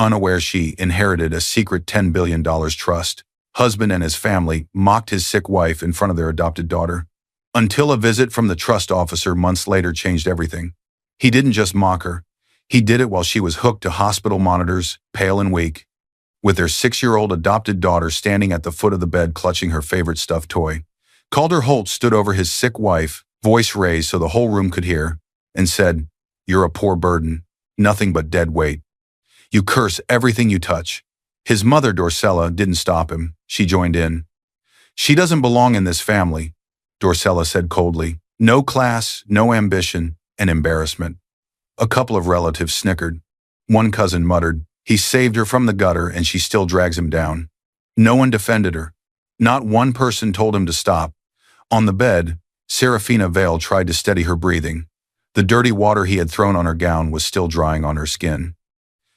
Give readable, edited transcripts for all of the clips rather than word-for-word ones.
unaware she inherited a secret $10 billion trust. Husband and his family mocked his sick wife in front of their adopted daughter. Until a visit from the trust officer months later changed everything. He didn't just mock her. He did it while she was hooked to hospital monitors, pale and weak, with their 6-year-old adopted daughter standing at the foot of the bed clutching her favorite stuffed toy. Calder Holt stood over his sick wife, voice raised so the whole room could hear, and said, "You're a poor burden, nothing but dead weight. You curse everything you touch." His mother, Dorcella, didn't stop him. She joined in. "She doesn't belong in this family," Dorcella said coldly. "No class, no ambition, and embarrassment." A couple of relatives snickered. One cousin muttered, "He saved her from the gutter and she still drags him down." No one defended her. Not one person told him to stop. On the bed, Serafina Vale tried to steady her breathing. The dirty water he had thrown on her gown was still drying on her skin.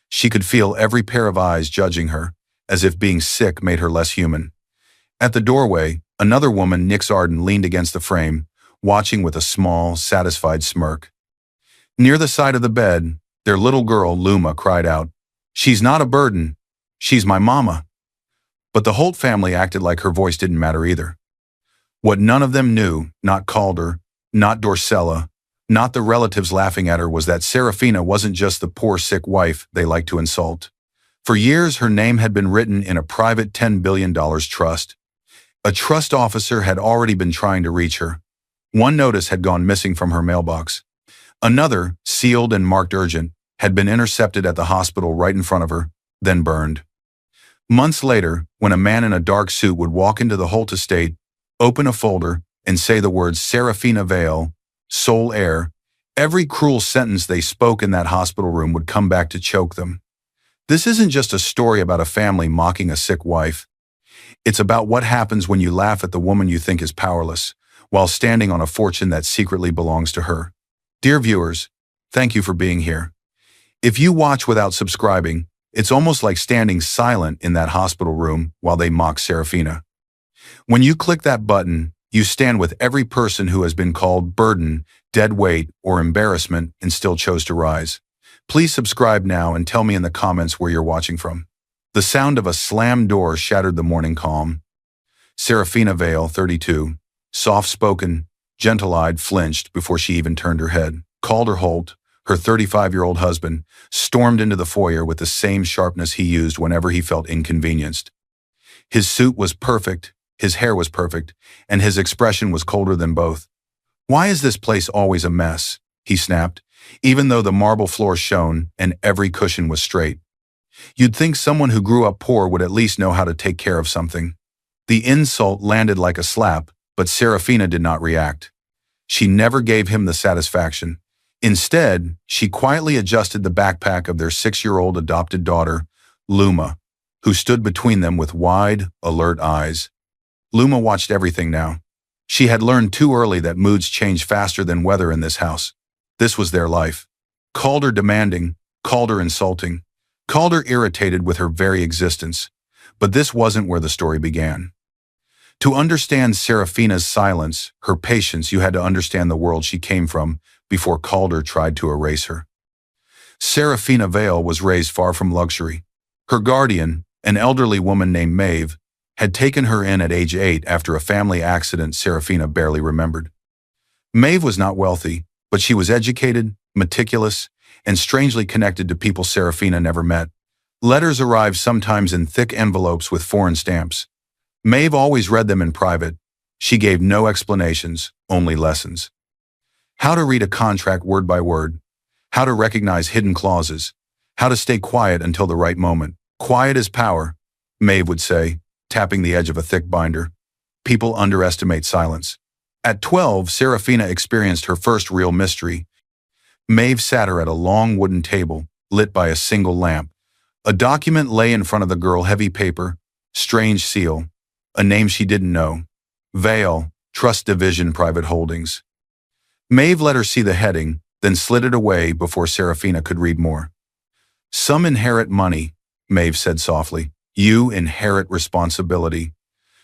She could feel every pair of eyes judging her, as if being sick made her less human. At the doorway, another woman, Nix Arden, leaned against the frame, watching with a small, satisfied smirk. Near the side of the bed, their little girl, Luma, cried out, "She's not a burden. She's my mama." But the Holt family acted like her voice didn't matter either. What none of them knew, not Calder, not Dorcella, not the relatives laughing at her, was that Serafina wasn't just the poor sick wife they liked to insult. For years, her name had been written in a private $10 billion trust. A trust officer had already been trying to reach her. One notice had gone missing from her mailbox. Another, sealed and marked urgent, had been intercepted at the hospital right in front of her, then burned. Months later, when a man in a dark suit would walk into the Holt estate, open a folder, and say the words Serafina Vale, sole heir, every cruel sentence they spoke in that hospital room would come back to choke them. This isn't just a story about a family mocking a sick wife. It's about what happens when you laugh at the woman you think is powerless, while standing on a fortune that secretly belongs to her. Dear viewers, thank you for being here. If you watch without subscribing, it's almost like standing silent in that hospital room while they mock Serafina. When you click that button, you stand with every person who has been called burden, dead weight, or embarrassment and still chose to rise. Please subscribe now and tell me in the comments where you're watching from. The sound of a slammed door shattered the morning calm. Serafina Vale, 32, soft-spoken, gentle-eyed, flinched before she even turned her head. Calder Holt, her 35-year-old husband, stormed into the foyer with the same sharpness he used whenever he felt inconvenienced. His suit was perfect, his hair was perfect, and his expression was colder than both. "Why is this place always a mess?" he snapped, even though the marble floor shone and every cushion was straight. You'd think someone who grew up poor would at least know how to take care of something. The insult landed like a slap, but Serafina did not react. She never gave him the satisfaction. Instead, she quietly adjusted the backpack of their 6-year-old adopted daughter, Luma, who stood between them with wide, alert eyes. Luma watched everything now. She had learned too early that moods change faster than weather in this house. This was their life. Calder demanding, Calder insulting, Calder irritated with her very existence. But this wasn't where the story began. To understand Serafina's silence, her patience, you had to understand the world she came from before Calder tried to erase her. Serafina Vale was raised far from luxury. Her guardian, an elderly woman named Maeve, had taken her in at age 8 after a family accident Serafina barely remembered. Maeve was not wealthy, but she was educated, meticulous, and strangely connected to people Serafina never met. Letters arrived sometimes in thick envelopes with foreign stamps. Maeve always read them in private. She gave no explanations, only lessons. How to read a contract word by word, how to recognize hidden clauses, how to stay quiet until the right moment. "Quiet is power," Maeve would say, tapping the edge of a thick binder. People underestimate silence. At 12, Serafina experienced her first real mystery. Maeve sat her at a long wooden table, lit by a single lamp. A document lay in front of the girl, heavy paper, strange seal, a name she didn't know. Vale, Trust Division Private Holdings. Maeve let her see the heading, then slid it away before Serafina could read more. "Some inherit money," Maeve said softly. "You inherit responsibility."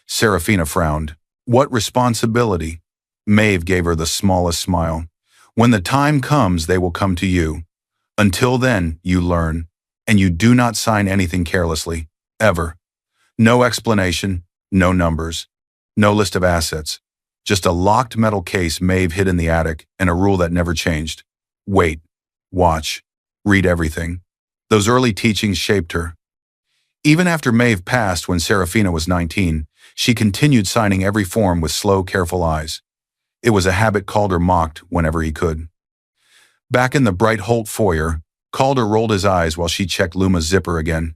Serafina frowned. "What responsibility?" Maeve gave her the smallest smile. "When the time comes, they will come to you. Until then, you learn. And you do not sign anything carelessly, ever. No explanation, no numbers, no list of assets. Just a locked metal case Maeve hid in the attic and a rule that never changed. Wait, watch, read everything. Those early teachings shaped her. Even after Maeve passed when Serafina was 19, she continued signing every form with slow, careful eyes. It was a habit Calder mocked whenever he could. Back in the bright Holt foyer, Calder rolled his eyes while she checked Luma's zipper again.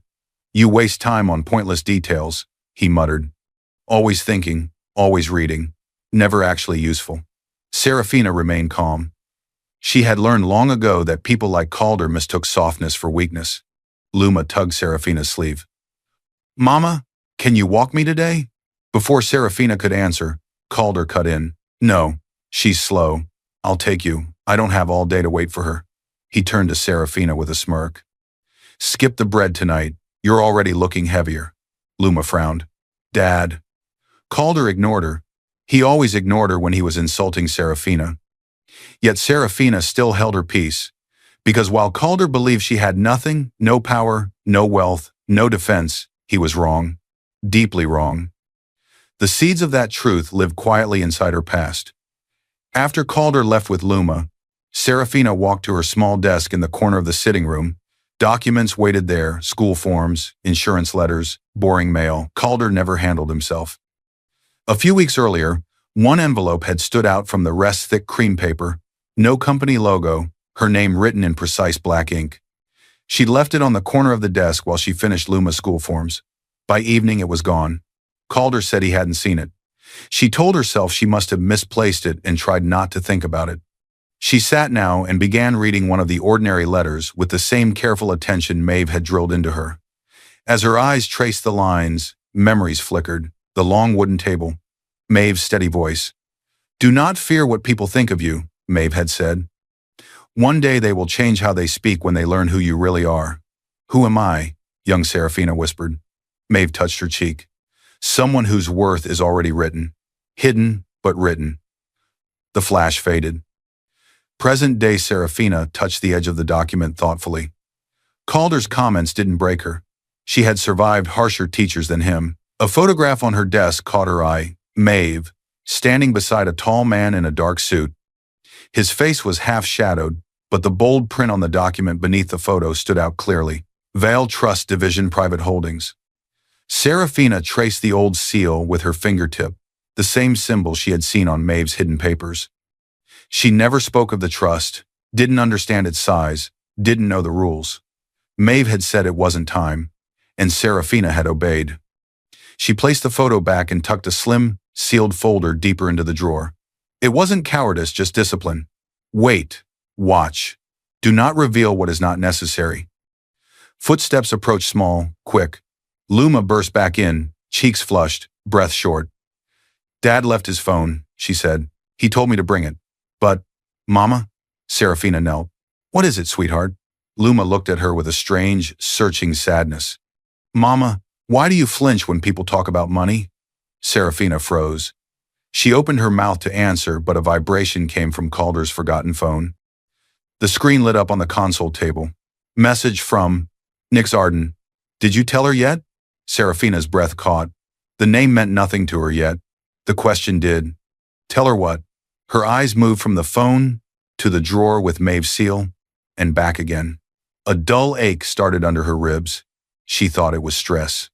You waste time on pointless details, he muttered. Always thinking, always reading, never actually useful. Serafina remained calm. She had learned long ago that people like Calder mistook softness for weakness. Luma tugged Serafina's sleeve. Mama, can you walk me today? Before Serafina could answer, Calder cut in. No, she's slow. I'll take you. I don't have all day to wait for her. He turned to Serafina with a smirk. Skip the bread tonight. You're already looking heavier. Luma frowned. Dad. Calder ignored her. He always ignored her when he was insulting Serafina. Yet Serafina still held her peace, because while Calder believed she had nothing, no power, no wealth, no defense, he was wrong. Deeply wrong. The seeds of that truth lived quietly inside her past. After Calder left with Luma, Serafina walked to her small desk in the corner of the sitting room. Documents waited there, school forms, insurance letters, boring mail. Calder never handled himself. A few weeks earlier, one envelope had stood out from the rest thick cream paper, no company logo, her name written in precise black ink. She'd left it on the corner of the desk while she finished Luma's school forms. By evening it was gone. Calder said he hadn't seen it. She told herself she must have misplaced it and tried not to think about it. She sat now and began reading one of the ordinary letters with the same careful attention Maeve had drilled into her. As her eyes traced the lines, memories flickered, the long wooden table. Maeve's steady voice. Do not fear what people think of you, Maeve had said. One day they will change how they speak when they learn who you really are. Who am I? Young Serafina whispered. Maeve touched her cheek. Someone whose worth is already written. Hidden, but written. The flash faded. Present-day Serafina touched the edge of the document thoughtfully. Calder's comments didn't break her. She had survived harsher teachers than him. A photograph on her desk caught her eye. Maeve, standing beside a tall man in a dark suit. His face was half-shadowed, but the bold print on the document beneath the photo stood out clearly. Vale Trust Division Private Holdings. Serafina traced the old seal with her fingertip, the same symbol she had seen on Maeve's hidden papers. She never spoke of the trust, didn't understand its size, didn't know the rules. Maeve had said it wasn't time, and Serafina had obeyed. She placed the photo back and tucked a slim, sealed folder deeper into the drawer. It wasn't cowardice, just discipline. Wait. Watch. Do not reveal what is not necessary. Footsteps approached small, quick. Luma burst back in, cheeks flushed, breath short. Dad left his phone, she said. He told me to bring it. But, Mama? Serafina knelt. What is it, sweetheart? Luma looked at her with a strange, searching sadness. Mama, why do you flinch when people talk about money? Serafina froze. She opened her mouth to answer, but a vibration came from Calder's forgotten phone. The screen lit up on the console table. Message from Nix Arden. Did you tell her yet? Serafina's breath caught. The name meant nothing to her yet. The question did. Tell her what? Her eyes moved from the phone to the drawer with Maeve's seal and back again. A dull ache started under her ribs. She thought it was stress.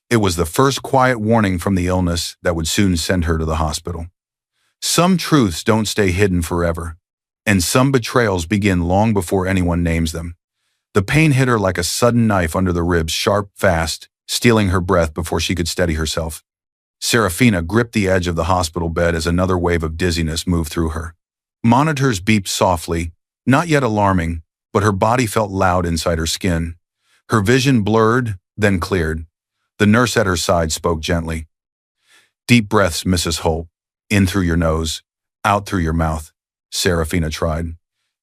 It was the first quiet warning from the illness that would soon send her to the hospital. Some truths don't stay hidden forever, and some betrayals begin long before anyone names them. The pain hit her like a sudden knife under the ribs, sharp, fast, stealing her breath before she could steady herself. Serafina gripped the edge of the hospital bed as another wave of dizziness moved through her. Monitors beeped softly, not yet alarming, but her body felt loud inside her skin. Her vision blurred, then cleared. The nurse at her side spoke gently. Deep breaths, Mrs. Holt. In through your nose, out through your mouth, Serafina tried.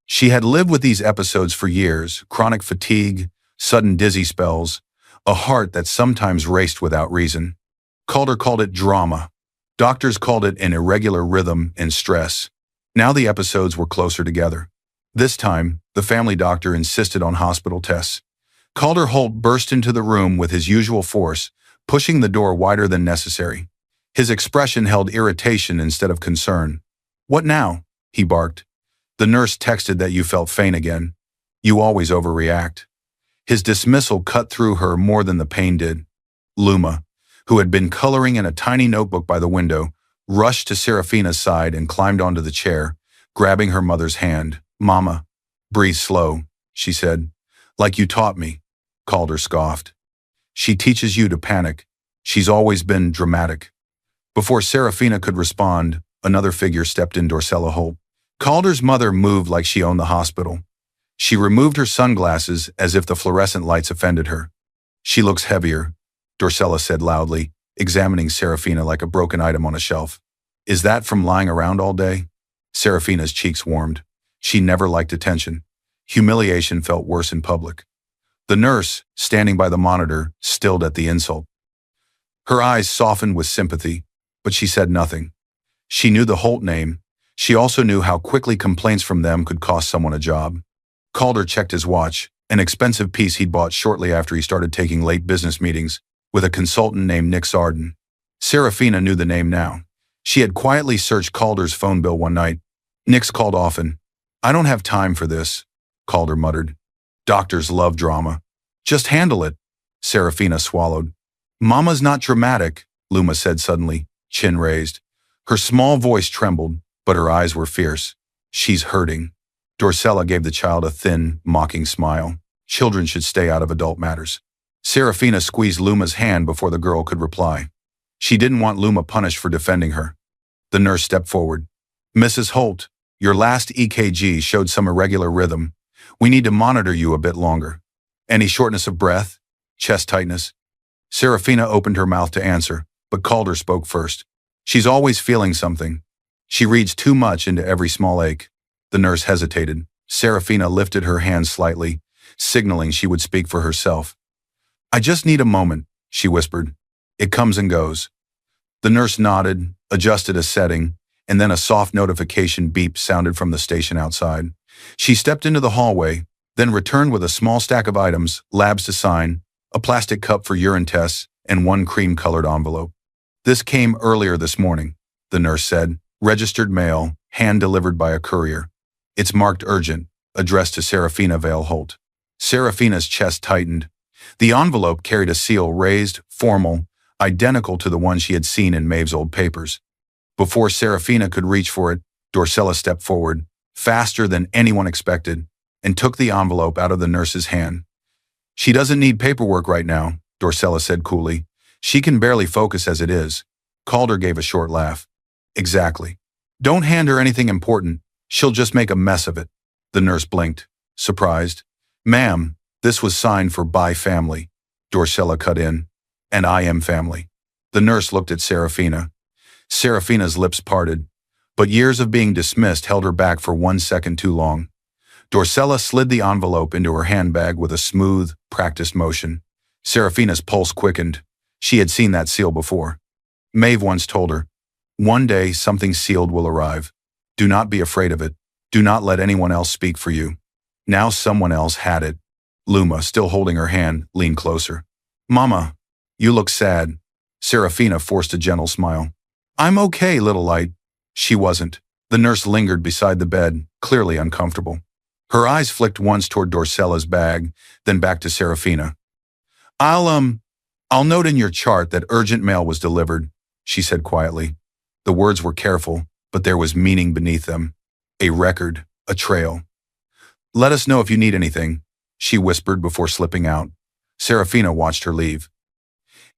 She had lived with these episodes for years, chronic fatigue, sudden dizzy spells, a heart that sometimes raced without reason. Calder called it drama. Doctors called it an irregular rhythm and stress. Now the episodes were closer together. This time, the family doctor insisted on hospital tests. Calder Holt burst into the room with his usual force, pushing the door wider than necessary. His expression held irritation instead of concern. "What now?" he barked. "The nurse texted that you felt faint again. You always overreact." His dismissal cut through her more than the pain did. Luma, who had been coloring in a tiny notebook by the window, rushed to Serafina's side and climbed onto the chair, grabbing her mother's hand. "Mama, breathe slow," she said. "Like you taught me," Calder scoffed. "She teaches you to panic. She's always been dramatic." Before Serafina could respond, another figure stepped in. Dorcella Holt. Calder's mother moved like she owned the hospital. She removed her sunglasses as if the fluorescent lights offended her. "She looks heavier," Dorcella said loudly, examining Serafina like a broken item on a shelf. "Is that from lying around all day?" Serafina's cheeks warmed. She never liked attention. Humiliation felt worse in public. The nurse, standing by the monitor, stilled at the insult. Her eyes softened with sympathy, but she said nothing. She knew the Holt name. She also knew how quickly complaints from them could cost someone a job. Calder checked his watch, an expensive piece he'd bought shortly after he started taking late business meetings, with a consultant named Nick Sarden. Serafina knew the name now. She had quietly searched Calder's phone bill one night. "Nick's called often." "I don't have time for this," Calder muttered. "Doctors love drama." "Just handle it," Serafina swallowed. "Mama's not dramatic," Luma said suddenly, chin raised. Her small voice trembled, but her eyes were fierce. "She's hurting." Dorcella gave the child a thin, mocking smile. Children should stay out of adult matters. Serafina squeezed Luma's hand before the girl could reply. She didn't want Luma punished for defending her. The nurse stepped forward. "Mrs. Holt, your last EKG showed some irregular rhythm. We need to monitor you a bit longer. Any shortness of breath? Chest tightness?" Serafina opened her mouth to answer, but Calder spoke first. "She's always feeling something. She reads too much into every small ache." The nurse hesitated. Serafina lifted her hand slightly, signaling she would speak for herself. "I just need a moment," she whispered. "It comes and goes." The nurse nodded, adjusted a setting, and then a soft notification beep sounded from the station outside. She stepped into the hallway, then returned with a small stack of items, labs to sign, a plastic cup for urine tests, and one cream-colored envelope. "This came earlier this morning," the nurse said. "Registered mail, hand-delivered by a courier. It's marked urgent, addressed to Serafina Vale Holt." Serafina's chest tightened. The envelope carried a seal raised, formal, identical to the one she had seen in Maeve's old papers. Before Serafina could reach for it, Dorcella stepped forward, faster than anyone expected, and took the envelope out of the nurse's hand. "She doesn't need paperwork right now," Dorcella said coolly. "She can barely focus as it is." Calder gave a short laugh. "Exactly. Don't hand her anything important. She'll just make a mess of it." The nurse blinked, surprised. "Ma'am, this was signed for by family," Dorcella cut in. "And I am family." The nurse looked at Serafina. Serafina's lips parted, but years of being dismissed held her back for 1 second too long. Dorcella slid the envelope into her handbag with a smooth, practiced motion. Serafina's pulse quickened. She had seen that seal before. Maeve once told her, "One day something sealed will arrive. Do not be afraid of it. Do not let anyone else speak for you." Now someone else had it. Luma, still holding her hand, leaned closer. "Mama, you look sad." Serafina forced a gentle smile. "I'm okay, little light." She wasn't. The nurse lingered beside the bed, clearly uncomfortable. Her eyes flicked once toward Dorcella's bag, then back to Serafina. I'll note in your chart that urgent mail was delivered," she said quietly. The words were careful, but there was meaning beneath them. A record, a trail. "Let us know if you need anything," she whispered before slipping out. Serafina watched her leave.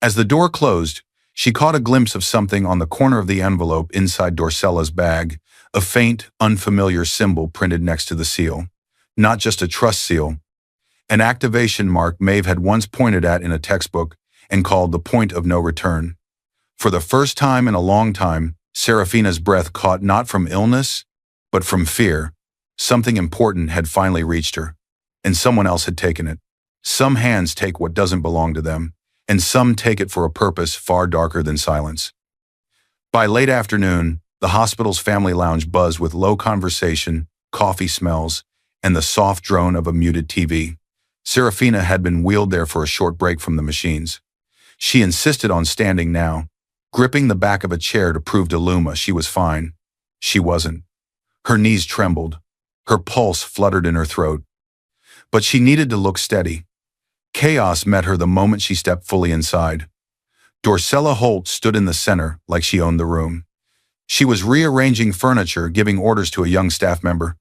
As the door closed, she caught a glimpse of something on the corner of the envelope inside Dorcella's bag, a faint, unfamiliar symbol printed next to the seal. Not just a trust seal. An activation mark Maeve had once pointed at in a textbook and called the point of no return. For the first time in a long time, Serafina's breath caught not from illness, but from fear. Something important had finally reached her, and someone else had taken it. Some hands take what doesn't belong to them, and some take it for a purpose far darker than silence. By late afternoon, the hospital's family lounge buzzed with low conversation, coffee smells, and the soft drone of a muted TV. Serafina had been wheeled there for a short break from the machines. She insisted on standing now, gripping the back of a chair to prove to Luma she was fine. She wasn't. Her knees trembled. Her pulse fluttered in her throat. But she needed to look steady. Chaos met her the moment she stepped fully inside. Dorcella Holt stood in the center like she owned the room. She was rearranging furniture, giving orders to a young staff member.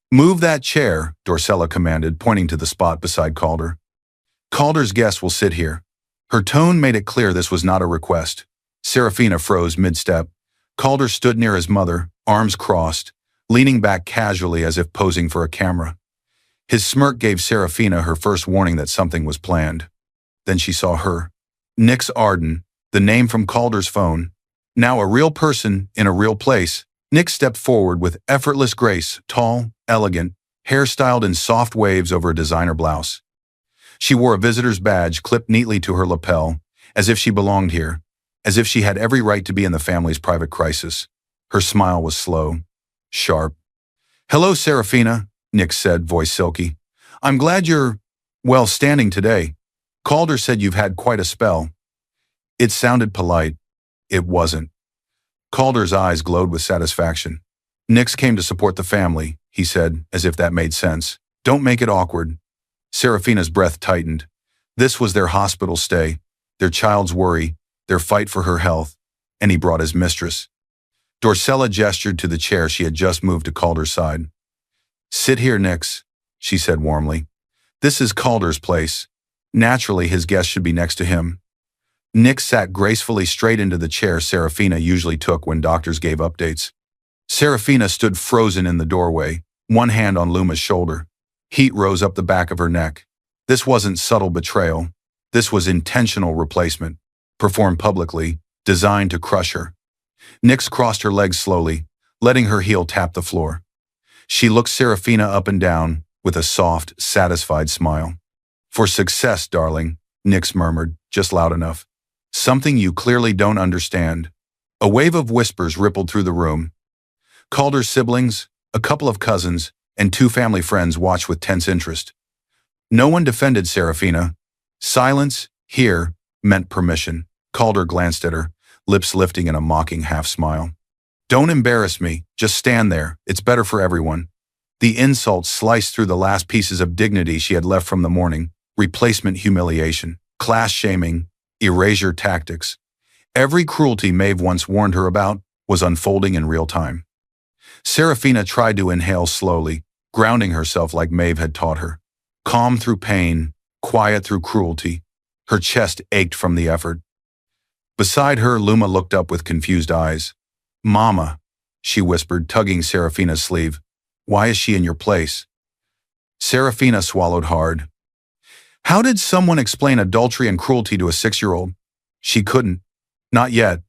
"Move that chair," Dorcella commanded, pointing to the spot beside Calder. "Calder's guest will sit here." Her tone made it clear this was not a request. Serafina froze mid-step. Calder stood near his mother, arms crossed, leaning back casually as if posing for a camera. His smirk gave Serafina her first warning that something was planned. Then she saw her. Nix Arden, the name from Calder's phone. Now a real person in a real place. Nix stepped forward with effortless grace, tall, elegant, hair styled in soft waves over a designer blouse. She wore a visitor's badge clipped neatly to her lapel, as if she belonged here, as if she had every right to be in the family's private crisis. Her smile was slow, sharp. "Hello, Serafina," Nix said, voice silky. "I'm glad you're, well, standing today. Calder said you've had quite a spell." It sounded polite. It wasn't. Calder's eyes glowed with satisfaction. "Nix came to support the family," he said, as if that made sense. "Don't make it awkward." Serafina's breath tightened. This was their hospital stay, their child's worry, their fight for her health, and he brought his mistress. Dorcella gestured to the chair she had just moved to Calder's side. "Sit here, Nix," she said warmly. "This is Calder's place. Naturally, his guest should be next to him." Nix sat gracefully straight into the chair Serafina usually took when doctors gave updates. Serafina stood frozen in the doorway, one hand on Luma's shoulder. Heat rose up the back of her neck. This wasn't subtle betrayal. This was intentional replacement, performed publicly, designed to crush her. Nix crossed her legs slowly, letting her heel tap the floor. She looked Serafina up and down with a soft, satisfied smile. "For success, darling," Nix murmured, just loud enough. "Something you clearly don't understand." A wave of whispers rippled through the room. Calder's siblings, a couple of cousins, and two family friends watched with tense interest. No one defended Serafina. Silence, here, meant permission. Calder glanced at her, lips lifting in a mocking half-smile. "Don't embarrass me, just stand there, it's better for everyone." The insult sliced through the last pieces of dignity she had left from the morning, replacement humiliation, class shaming, erasure tactics. Every cruelty Maeve once warned her about was unfolding in real time. Serafina tried to inhale slowly, grounding herself like Maeve had taught her. Calm through pain, quiet through cruelty. Her chest ached from the effort. Beside her, Luma looked up with confused eyes. "Mama," she whispered, tugging Serafina's sleeve. "Why is she in your place?" Serafina swallowed hard. How did someone explain adultery and cruelty to a 6-year-old? She couldn't. Not yet.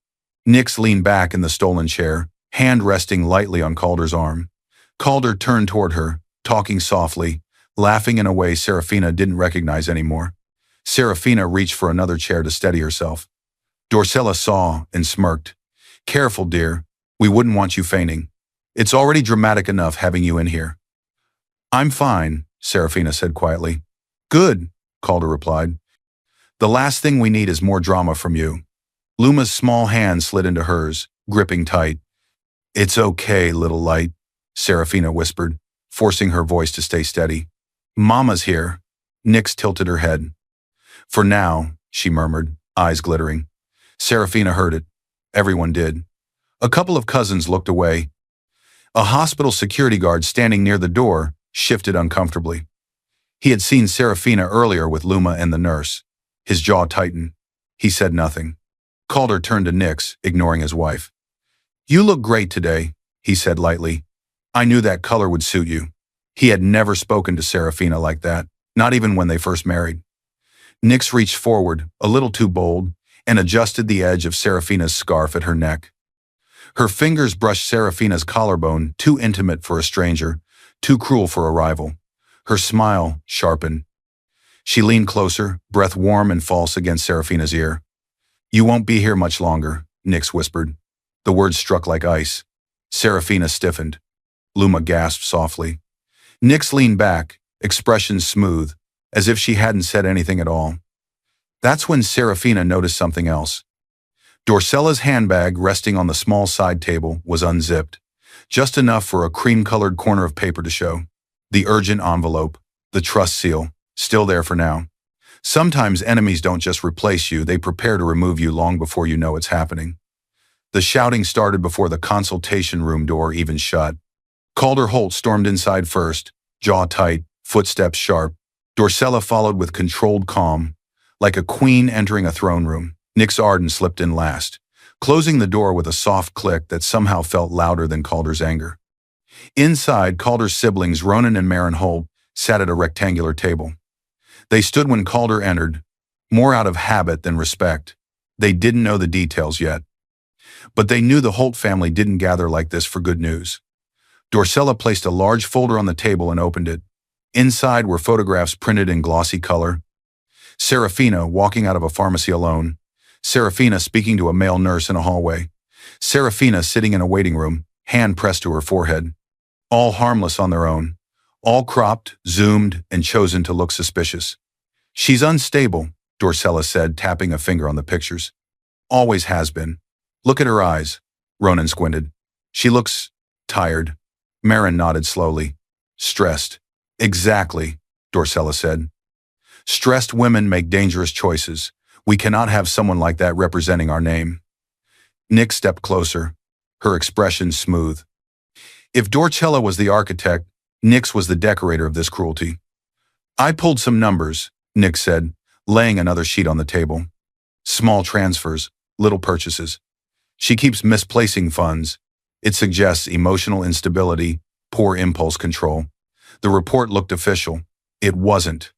Nix leaned back in the stolen chair, hand resting lightly on Calder's arm. Calder turned toward her, talking softly, laughing in a way Serafina didn't recognize anymore. Serafina reached for another chair to steady herself. Dorcella saw and smirked. "Careful, dear. We wouldn't want you fainting. It's already dramatic enough having you in here." "I'm fine," Serafina said quietly. "Good," Calder replied. "The last thing we need is more drama from you." Luma's small hand slid into hers, gripping tight. "It's okay, little light," Serafina whispered, forcing her voice to stay steady. "Mama's here." Nix tilted her head. "For now," she murmured, eyes glittering. Serafina heard it. Everyone did. A couple of cousins looked away. A hospital security guard standing near the door shifted uncomfortably. He had seen Serafina earlier with Luma and the nurse. His jaw tightened. He said nothing. Calder turned to Nix, ignoring his wife. "You look great today," he said lightly. "I knew that color would suit you." He had never spoken to Serafina like that, not even when they first married. Nix reached forward, a little too bold, and adjusted the edge of Serafina's scarf at her neck. Her fingers brushed Serafina's collarbone, too intimate for a stranger, too cruel for a rival. Her smile sharpened. She leaned closer, breath warm and false against Serafina's ear. "You won't be here much longer," Nix whispered. The words struck like ice. Serafina stiffened. Luma gasped softly. Nix leaned back, expression smooth, as if she hadn't said anything at all. That's when Serafina noticed something else. Dorcella's handbag, resting on the small side table, was unzipped, just enough for a cream-colored corner of paper to show. The urgent envelope, the trust seal, still there for now. Sometimes enemies don't just replace you, they prepare to remove you long before you know it's happening. The shouting started before the consultation room door even shut. Calder Holt stormed inside first, jaw tight, footsteps sharp. Dorcella followed with controlled calm, like a queen entering a throne room. Nix Arden slipped in last, closing the door with a soft click that somehow felt louder than Calder's anger. Inside, Calder's siblings, Ronan and Marin Holt, sat at a rectangular table. They stood when Calder entered, more out of habit than respect. They didn't know the details yet. But they knew the Holt family didn't gather like this for good news. Dorcella placed a large folder on the table and opened it. Inside were photographs printed in glossy color. Serafina walking out of a pharmacy alone. Serafina speaking to a male nurse in a hallway. Serafina sitting in a waiting room, hand pressed to her forehead. All harmless on their own. All cropped, zoomed, and chosen to look suspicious. She's unstable, Dorcella said, tapping a finger on the pictures. Always has been. Look at her eyes. Ronan squinted. She looks tired. Marin nodded slowly. Stressed. Exactly, Dorcella said. Stressed women make dangerous choices. We cannot have someone like that representing our name. Nick stepped closer, her expression smooth. If Dorcella was the architect, Nix was the decorator of this cruelty. I pulled some numbers, Nick said, laying another sheet on the table. Small transfers, little purchases. She keeps misplacing funds. It suggests emotional instability, poor impulse control. The report looked official. It wasn't.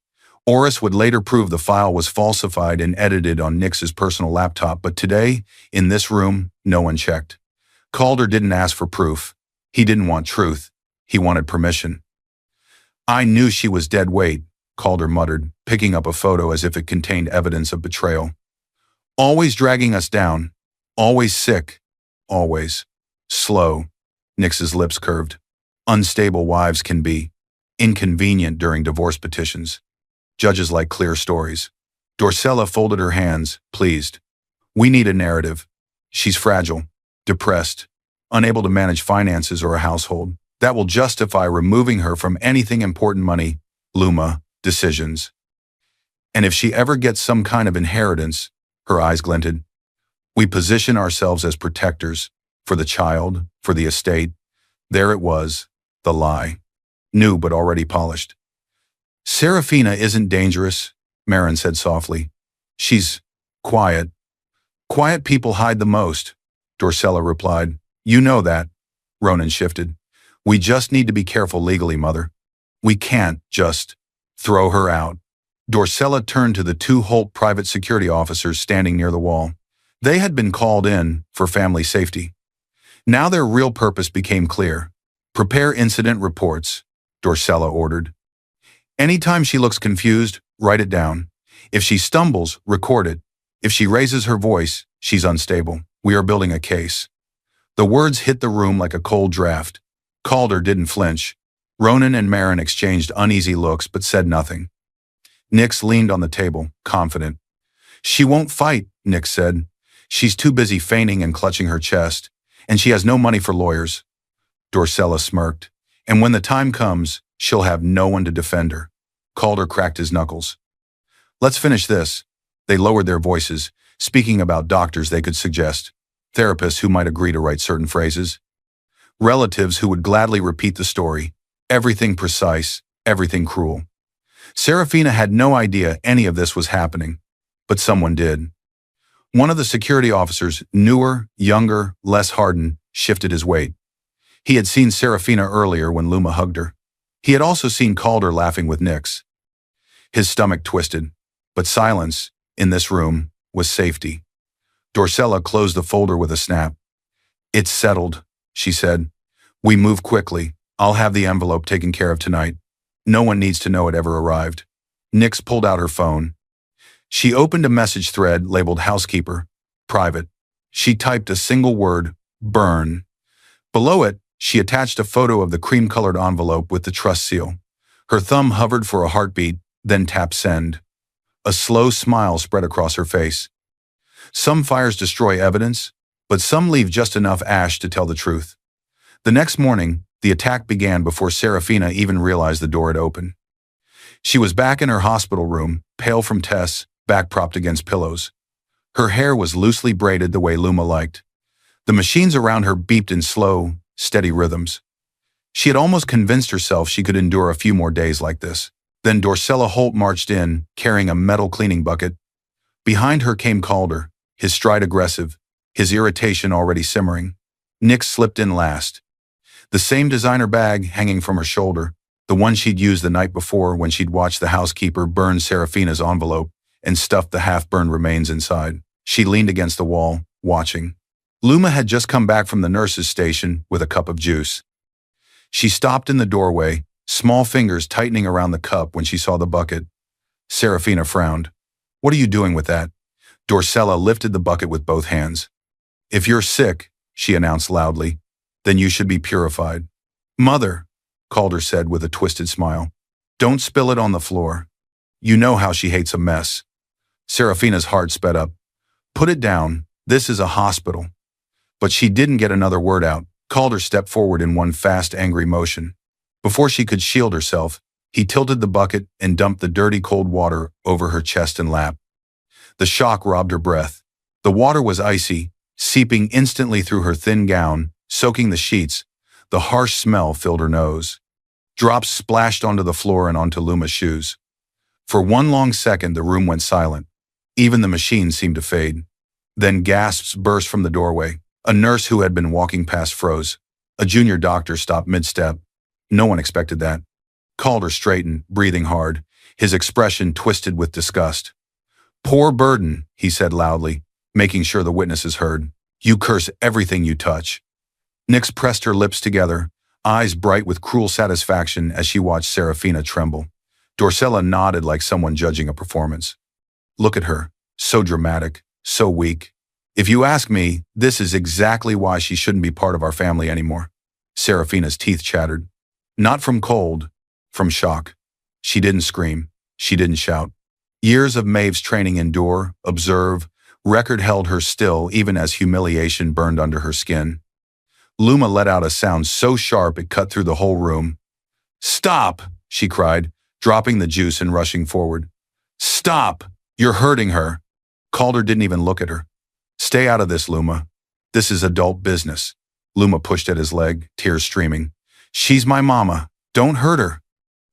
Oris would later prove the file was falsified and edited on Nix's personal laptop, but today, in this room, no one checked. Calder didn't ask for proof. He didn't want truth. He wanted permission. I knew she was dead weight, Calder muttered, picking up a photo as if it contained evidence of betrayal. Always dragging us down. Always sick. Always. Slow. Nix's lips curved. Unstable wives can be. Inconvenient during divorce petitions. Judges like clear stories. Dorcella folded her hands, pleased. We need a narrative. She's fragile, depressed, unable to manage finances or a household. That will justify removing her from anything important: money, Luma, decisions. And if she ever gets some kind of inheritance, her eyes glinted, we position ourselves as protectors, for the child, for the estate. There it was, the lie. New but already polished. Serafina isn't dangerous, Marin said softly. She's quiet. Quiet people hide the most, Dorcella replied. You know that. Ronan shifted. We just need to be careful legally, Mother. We can't just throw her out. Dorcella turned to the two Holt private security officers standing near the wall. They had been called in for family safety. Now their real purpose became clear. Prepare incident reports, Dorcella ordered. Anytime she looks confused, write it down. If she stumbles, record it. If she raises her voice, she's unstable. We are building a case. The words hit the room like a cold draft. Calder didn't flinch. Ronan and Marin exchanged uneasy looks but said nothing. Nix leaned on the table, confident. She won't fight, Nix said. She's too busy feigning and clutching her chest, and she has no money for lawyers. Dorcella smirked. And when the time comes, she'll have no one to defend her. Calder cracked his knuckles. Let's finish this. They lowered their voices, speaking about doctors they could suggest, therapists who might agree to write certain phrases, relatives who would gladly repeat the story, everything precise, everything cruel. Serafina had no idea any of this was happening, but someone did. One of the security officers, newer, younger, less hardened, shifted his weight. He had seen Serafina earlier when Luma hugged her. He had also seen Calder laughing with Nix. His stomach twisted, but silence, in this room, was safety. Dorcella closed the folder with a snap. It's settled, she said. We move quickly. I'll have the envelope taken care of tonight. No one needs to know it ever arrived. Nix pulled out her phone. She opened a message thread labeled housekeeper, private. She typed a single word, burn. Below it, she attached a photo of the cream-colored envelope with the trust seal. Her thumb hovered for a heartbeat, then tapped send. A slow smile spread across her face. Some fires destroy evidence, but some leave just enough ash to tell the truth. The next morning, the attack began before Serafina even realized the door had opened. She was back in her hospital room, pale from tests, back propped against pillows. Her hair was loosely braided the way Luma liked. The machines around her beeped in slow, steady rhythms. She had almost convinced herself she could endure a few more days like this. Then Dorcella Holt marched in, carrying a metal cleaning bucket. Behind her came Calder, his stride aggressive, his irritation already simmering. Nix slipped in last. The same designer bag hanging from her shoulder, the one she'd used the night before when she'd watched the housekeeper burn Serafina's envelope and stuffed the half-burned remains inside. She leaned against the wall, watching. Luma had just come back from the nurse's station with a cup of juice. She stopped in the doorway, small fingers tightening around the cup when she saw the bucket. Serafina frowned. "What are you doing with that?" Dorcella lifted the bucket with both hands. "If you're sick," she announced loudly, "then you should be purified." "Mother," Calder said with a twisted smile, "don't spill it on the floor. You know how she hates a mess." Serafina's heart sped up. "Put it down. This is a hospital." But she didn't get another word out. Calder stepped forward in one fast, angry motion. Before she could shield herself, he tilted the bucket and dumped the dirty, cold water over her chest and lap. The shock robbed her breath. The water was icy, seeping instantly through her thin gown, soaking the sheets. The harsh smell filled her nose. Drops splashed onto the floor and onto Luma's shoes. For one long second, the room went silent. Even the machine seemed to fade. Then gasps burst from the doorway. A nurse who had been walking past froze. A junior doctor stopped mid-step. No one expected that. Calder straightened, breathing hard, his expression twisted with disgust. "Poor Burden," he said loudly, making sure the witnesses heard. "You curse everything you touch." Nix pressed her lips together, eyes bright with cruel satisfaction as she watched Serafina tremble. Dorcella nodded like someone judging a performance. "Look at her, so dramatic, so weak. If you ask me, this is exactly why she shouldn't be part of our family anymore." Serafina's teeth chattered. Not from cold, from shock. She didn't scream. She didn't shout. Years of Maeve's training endure, observe, record held her still even as humiliation burned under her skin. Luma let out a sound so sharp it cut through the whole room. "Stop!" she cried, dropping the juice and rushing forward. "Stop! You're hurting her." Calder didn't even look at her. "Stay out of this, Luma. This is adult business." Luma pushed at his leg, tears streaming. "She's my mama. Don't hurt her."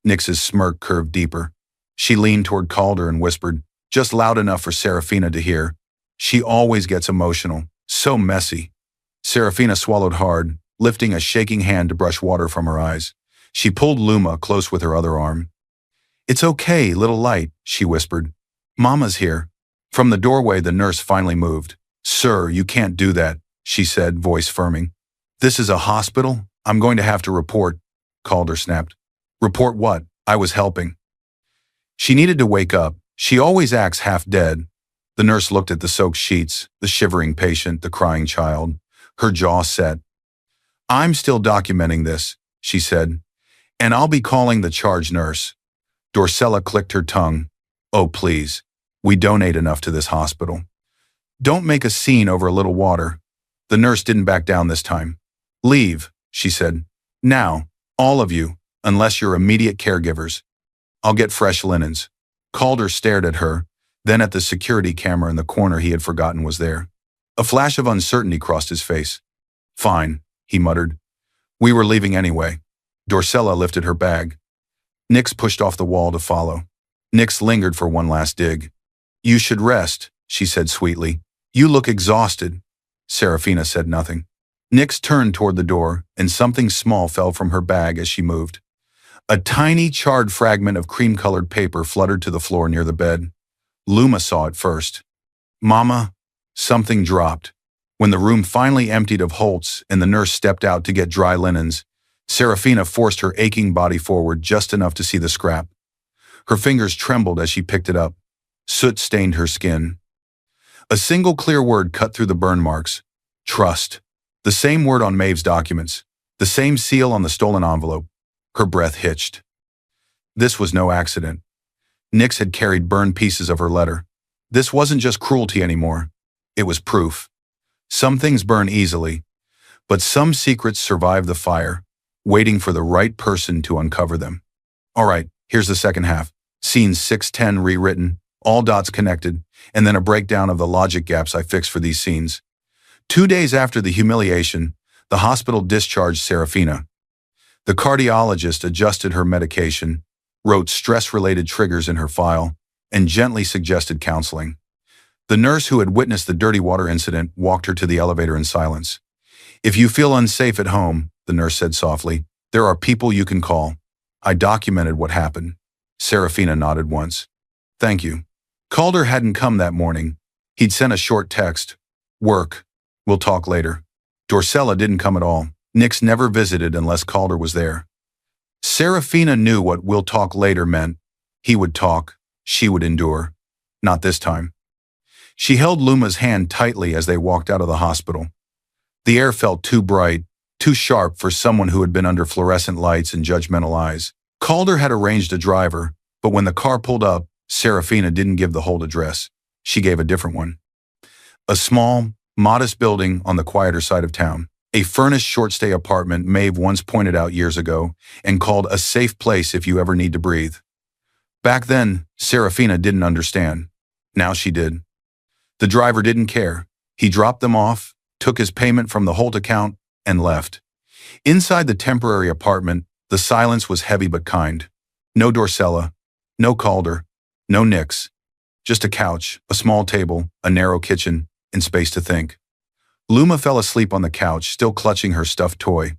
Nix's smirk curved deeper. She leaned toward Calder and whispered, just loud enough for Serafina to hear, "She always gets emotional. So messy." Serafina swallowed hard, lifting a shaking hand to brush water from her eyes. She pulled Luma close with her other arm. "It's okay, little light," she whispered. "Mama's here." From the doorway, the nurse finally moved. "Sir, you can't do that," she said, voice firming. "This is a hospital. I'm going to have to report," Calder snapped. "Report what? I was helping." She needed to wake up. She always acts half dead. The nurse looked at the soaked sheets, the shivering patient, the crying child. Her jaw set. "I'm still documenting this," she said, "and I'll be calling the charge nurse." Dorcella clicked her tongue. "Oh, please. We donate enough to this hospital. Don't make a scene over a little water." The nurse didn't back down this time. "Leave," she said. "Now, all of you, unless you're immediate caregivers. I'll get fresh linens." Calder stared at her, then at the security camera in the corner he had forgotten was there. A flash of uncertainty crossed his face. "Fine," he muttered. "We were leaving anyway." Dorcella lifted her bag. Nix pushed off the wall to follow. Nix lingered for one last dig. "You should rest," she said sweetly. "You look exhausted." Serafina said nothing. Nix turned toward the door, and something small fell from her bag as she moved. A tiny, charred fragment of cream-colored paper fluttered to the floor near the bed. Luma saw it first. "Mama," something dropped. When the room finally emptied of Holtz and the nurse stepped out to get dry linens, Serafina forced her aching body forward just enough to see the scrap. Her fingers trembled as she picked it up. Soot stained her skin. A single clear word cut through the burn marks. Trust. The same word on Maeve's documents. The same seal on the stolen envelope. Her breath hitched. This was no accident. Nix had carried burned pieces of her letter. This wasn't just cruelty anymore. It was proof. Some things burn easily, but some secrets survive the fire, waiting for the right person to uncover them. All right, here's the second half. Scene 610 rewritten, all dots connected, and then a breakdown of the logic gaps I fixed for these scenes. 2 days after the humiliation, the hospital discharged Serafina. The cardiologist adjusted her medication, wrote stress-related triggers in her file, and gently suggested counseling. The nurse who had witnessed the dirty water incident walked her to the elevator in silence. "If you feel unsafe at home," the nurse said softly, "there are people you can call. I documented what happened." Serafina nodded once. "Thank you." Calder hadn't come that morning. He'd sent a short text. "Work. We'll talk later." Dorcella didn't come at all. Nix never visited unless Calder was there. Serafina knew what "we'll talk later" meant. He would talk. She would endure. Not this time. She held Luma's hand tightly as they walked out of the hospital. The air felt too bright, too sharp for someone who had been under fluorescent lights and judgmental eyes. Calder had arranged a driver, but when the car pulled up, Serafina didn't give the whole address. She gave a different one. A small, modest building on the quieter side of town. A furnished short-stay apartment Maeve once pointed out years ago and called a safe place if you ever need to breathe. Back then, Serafina didn't understand. Now she did. The driver didn't care. He dropped them off, took his payment from the Holt account, and left. Inside the temporary apartment, the silence was heavy but kind. No Dorcella, no Calder, no Nix. Just a couch, a small table, a narrow kitchen, and space to think. Luma fell asleep on the couch, still clutching her stuffed toy.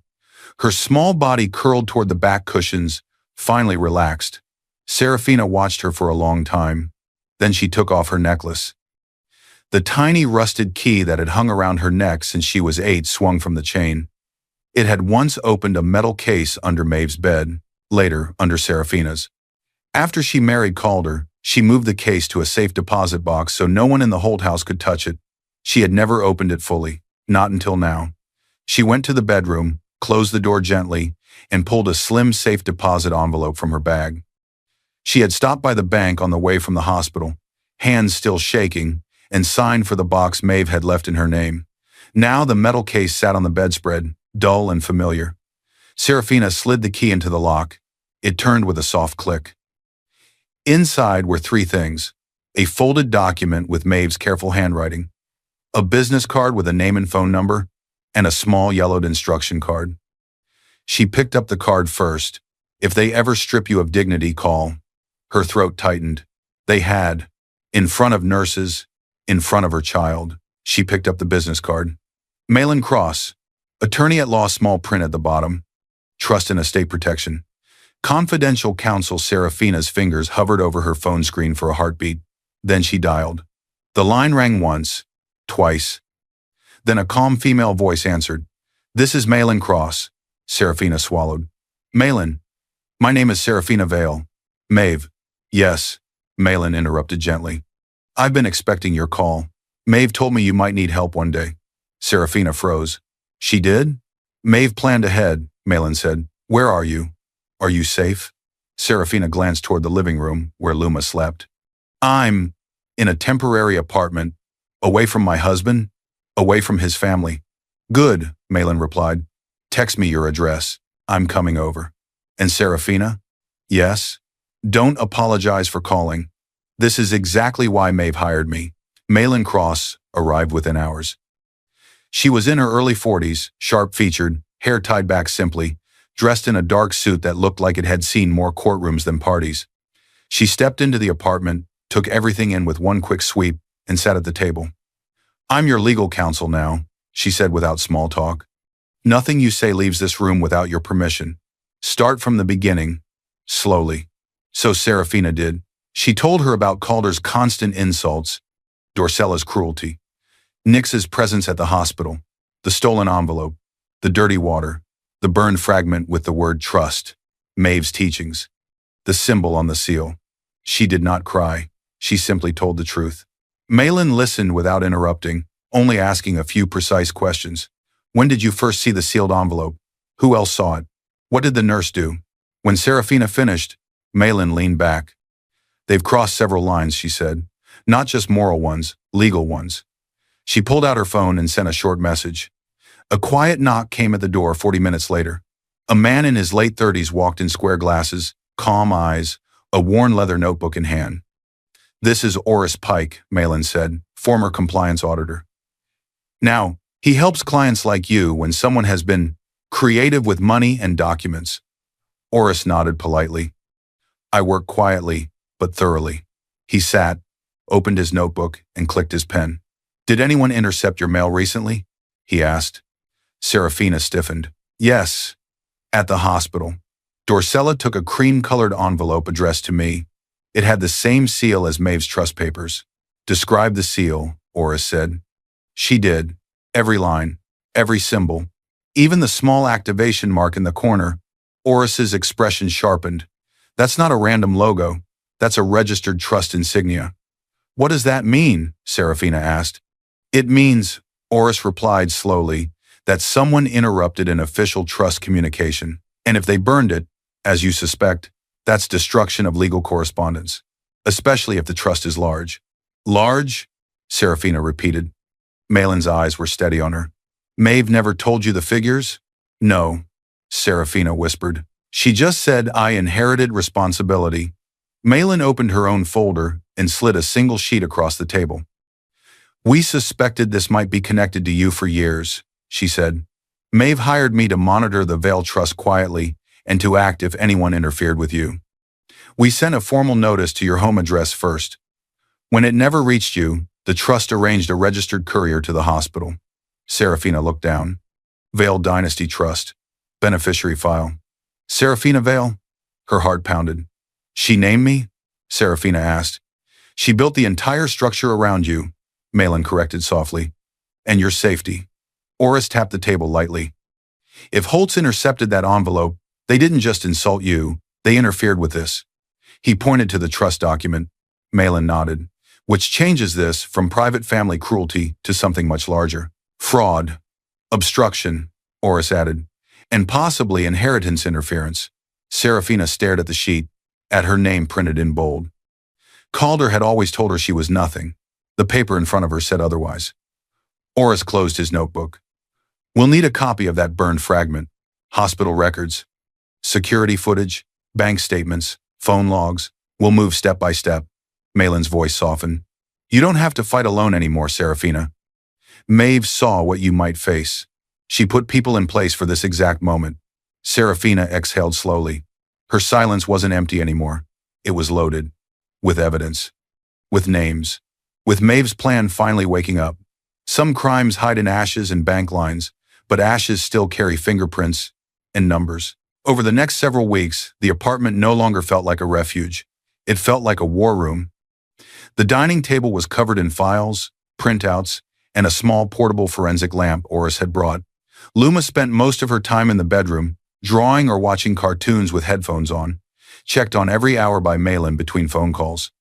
Her small body curled toward the back cushions, finally relaxed. Serafina watched her for a long time. Then she took off her necklace. The tiny rusted key that had hung around her neck since she was 8 swung from the chain. It had once opened a metal case under Maeve's bed, later under Serafina's. After she married Calder, she moved the case to a safe deposit box so no one in the Holt house could touch it. She had never opened it fully, not until now. She went to the bedroom, closed the door gently, and pulled a slim safe deposit envelope from her bag. She had stopped by the bank on the way from the hospital, hands still shaking, and signed for the box Maeve had left in her name. Now the metal case sat on the bedspread, dull and familiar. Serafina slid the key into the lock. It turned with a soft click. Inside were 3 things: a folded document with Maeve's careful handwriting, a business card with a name and phone number, and a small yellowed instruction card. She picked up the card first. "If they ever strip you of dignity, call." Her throat tightened. They had. In front of nurses, in front of her child. She picked up the business card. Malin Cross, attorney at law, small print at the bottom. Trust and estate protection. Confidential counsel. Serafina's fingers hovered over her phone screen for a heartbeat. Then she dialed. The line rang once, twice. Then a calm female voice answered. "This is Malin Cross." Serafina swallowed. "Malin, my name is Serafina Vale." "Maeve." "Yes," Malin interrupted gently. "I've been expecting your call. Maeve told me you might need help one day." Serafina froze. "She did?" "Maeve planned ahead," Malin said. "Where are you? Are you safe?" Serafina glanced toward the living room where Luma slept. "I'm in a temporary apartment, away from my husband, away from his family." "Good," Malin replied. "Text me your address. I'm coming over." "And Serafina?" "Yes." "Don't apologize for calling. This is exactly why Maeve hired me." Malin Cross arrived within hours. She was in her early 40s, sharp-featured, hair tied back simply, dressed in a dark suit that looked like it had seen more courtrooms than parties. She stepped into the apartment, took everything in with one quick sweep, and sat at the table. "I'm your legal counsel now," she said without small talk. "Nothing you say leaves this room without your permission. Start from the beginning, slowly." So Serafina did. She told her about Calder's constant insults, Dorcella's cruelty, Nix's presence at the hospital, the stolen envelope, the dirty water, the burned fragment with the word trust, Maeve's teachings, the symbol on the seal. She did not cry. She simply told the truth. Malin listened without interrupting, only asking a few precise questions. "When did you first see the sealed envelope? Who else saw it? What did the nurse do?" When Serafina finished, Malin leaned back. They've crossed several lines, she said. Not just moral ones, legal ones. She pulled out her phone and sent a short message. A quiet knock came at the door 40 minutes later. A man in his late 30s walked in square glasses, calm eyes, a worn leather notebook in hand. "This is Oris Pike," Malin said, former compliance auditor. "Now, he helps clients like you when someone has been creative with money and documents." Oris nodded politely. "I work quietly, but thoroughly." He sat, opened his notebook, and clicked his pen. "Did anyone intercept your mail recently?" he asked. Serafina stiffened. "Yes, at the hospital. Dorcella took a cream-colored envelope addressed to me. It had the same seal as Maeve's trust papers." "Describe the seal," Oris said. She did. Every line, every symbol, even the small activation mark in the corner. Oris's expression sharpened. "That's not a random logo. That's a registered trust insignia." "What does that mean?" Serafina asked. "It means," Oris replied slowly, "that someone interrupted an official trust communication. And if they burned it, as you suspect, that's destruction of legal correspondence, especially if the trust is large." "Large?" Serafina repeated. Malin's eyes were steady on her. "Maeve never told you the figures?" "No," Serafina whispered. "She just said I inherited responsibility." Malin opened her own folder and slid a single sheet across the table. "We suspected this might be connected to you for years," she said. "Maeve hired me to monitor the Vale Trust quietly and to act if anyone interfered with you. We sent a formal notice to your home address first. When it never reached you, the trust arranged a registered courier to the hospital." Serafina looked down. "Vale Dynasty Trust. Beneficiary file. Serafina Vale?" Her heart pounded. "She named me?" Serafina asked. "She built the entire structure around you," Malin corrected softly. "And your safety." Oris tapped the table lightly. "If Holtz intercepted that envelope, they didn't just insult you, they interfered with this." He pointed to the trust document. Malin nodded. "Which changes this from private family cruelty to something much larger. Fraud, obstruction," Oris added, "and possibly inheritance interference." Serafina stared at the sheet, at her name printed in bold. Calder had always told her she was nothing. The paper in front of her said otherwise. Oris closed his notebook. "We'll need a copy of that burned fragment. Hospital records, security footage, bank statements, phone logs. We'll move step by step." Malin's voice softened. "You don't have to fight alone anymore, Serafina. Maeve saw what you might face. She put people in place for this exact moment." Serafina exhaled slowly. Her silence wasn't empty anymore. It was loaded. With evidence. With names. With Maeve's plan finally waking up. Some crimes hide in ashes and bank lines, but ashes still carry fingerprints and numbers. Over the next several weeks, the apartment no longer felt like a refuge. It felt like a war room. The dining table was covered in files, printouts, and a small portable forensic lamp Oris had brought. Luma spent most of her time in the bedroom, drawing or watching cartoons with headphones on, checked on every hour by Malin between phone calls.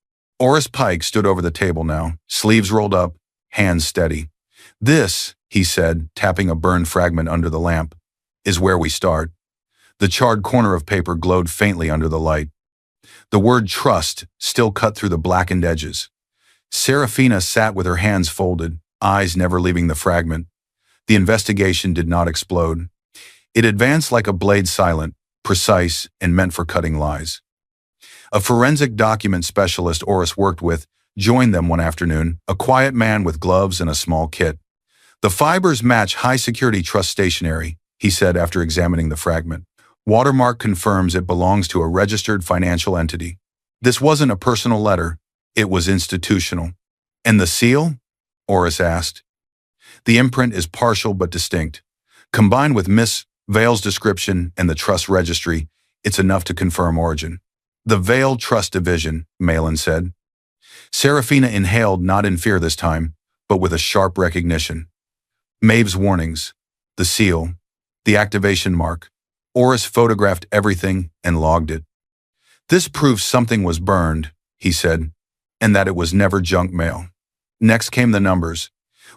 Oris Pike stood over the table now, sleeves rolled up, hands steady. "This," he said, tapping a burned fragment under the lamp, "is where we start." The charred corner of paper glowed faintly under the light. The word trust still cut through the blackened edges. Serafina sat with her hands folded, eyes never leaving the fragment. The investigation did not explode. It advanced like a blade, silent, precise, and meant for cutting lies. A forensic document specialist Oris worked with joined them one afternoon, a quiet man with gloves and a small kit. "The fibers match high-security trust stationery," he said after examining the fragment. "Watermark confirms it belongs to a registered financial entity. This wasn't a personal letter, it was institutional." "And the seal?" Oris asked. "The imprint is partial but distinct. Combined with Miss Vale's description and the trust registry, it's enough to confirm origin." "The Vale Trust Division," Malin said. Serafina inhaled, not in fear this time, but with a sharp recognition. Maeve's warnings, the seal, the activation mark. Oris photographed everything and logged it. "This proves something was burned," he said, "and that it was never junk mail." Next came the numbers.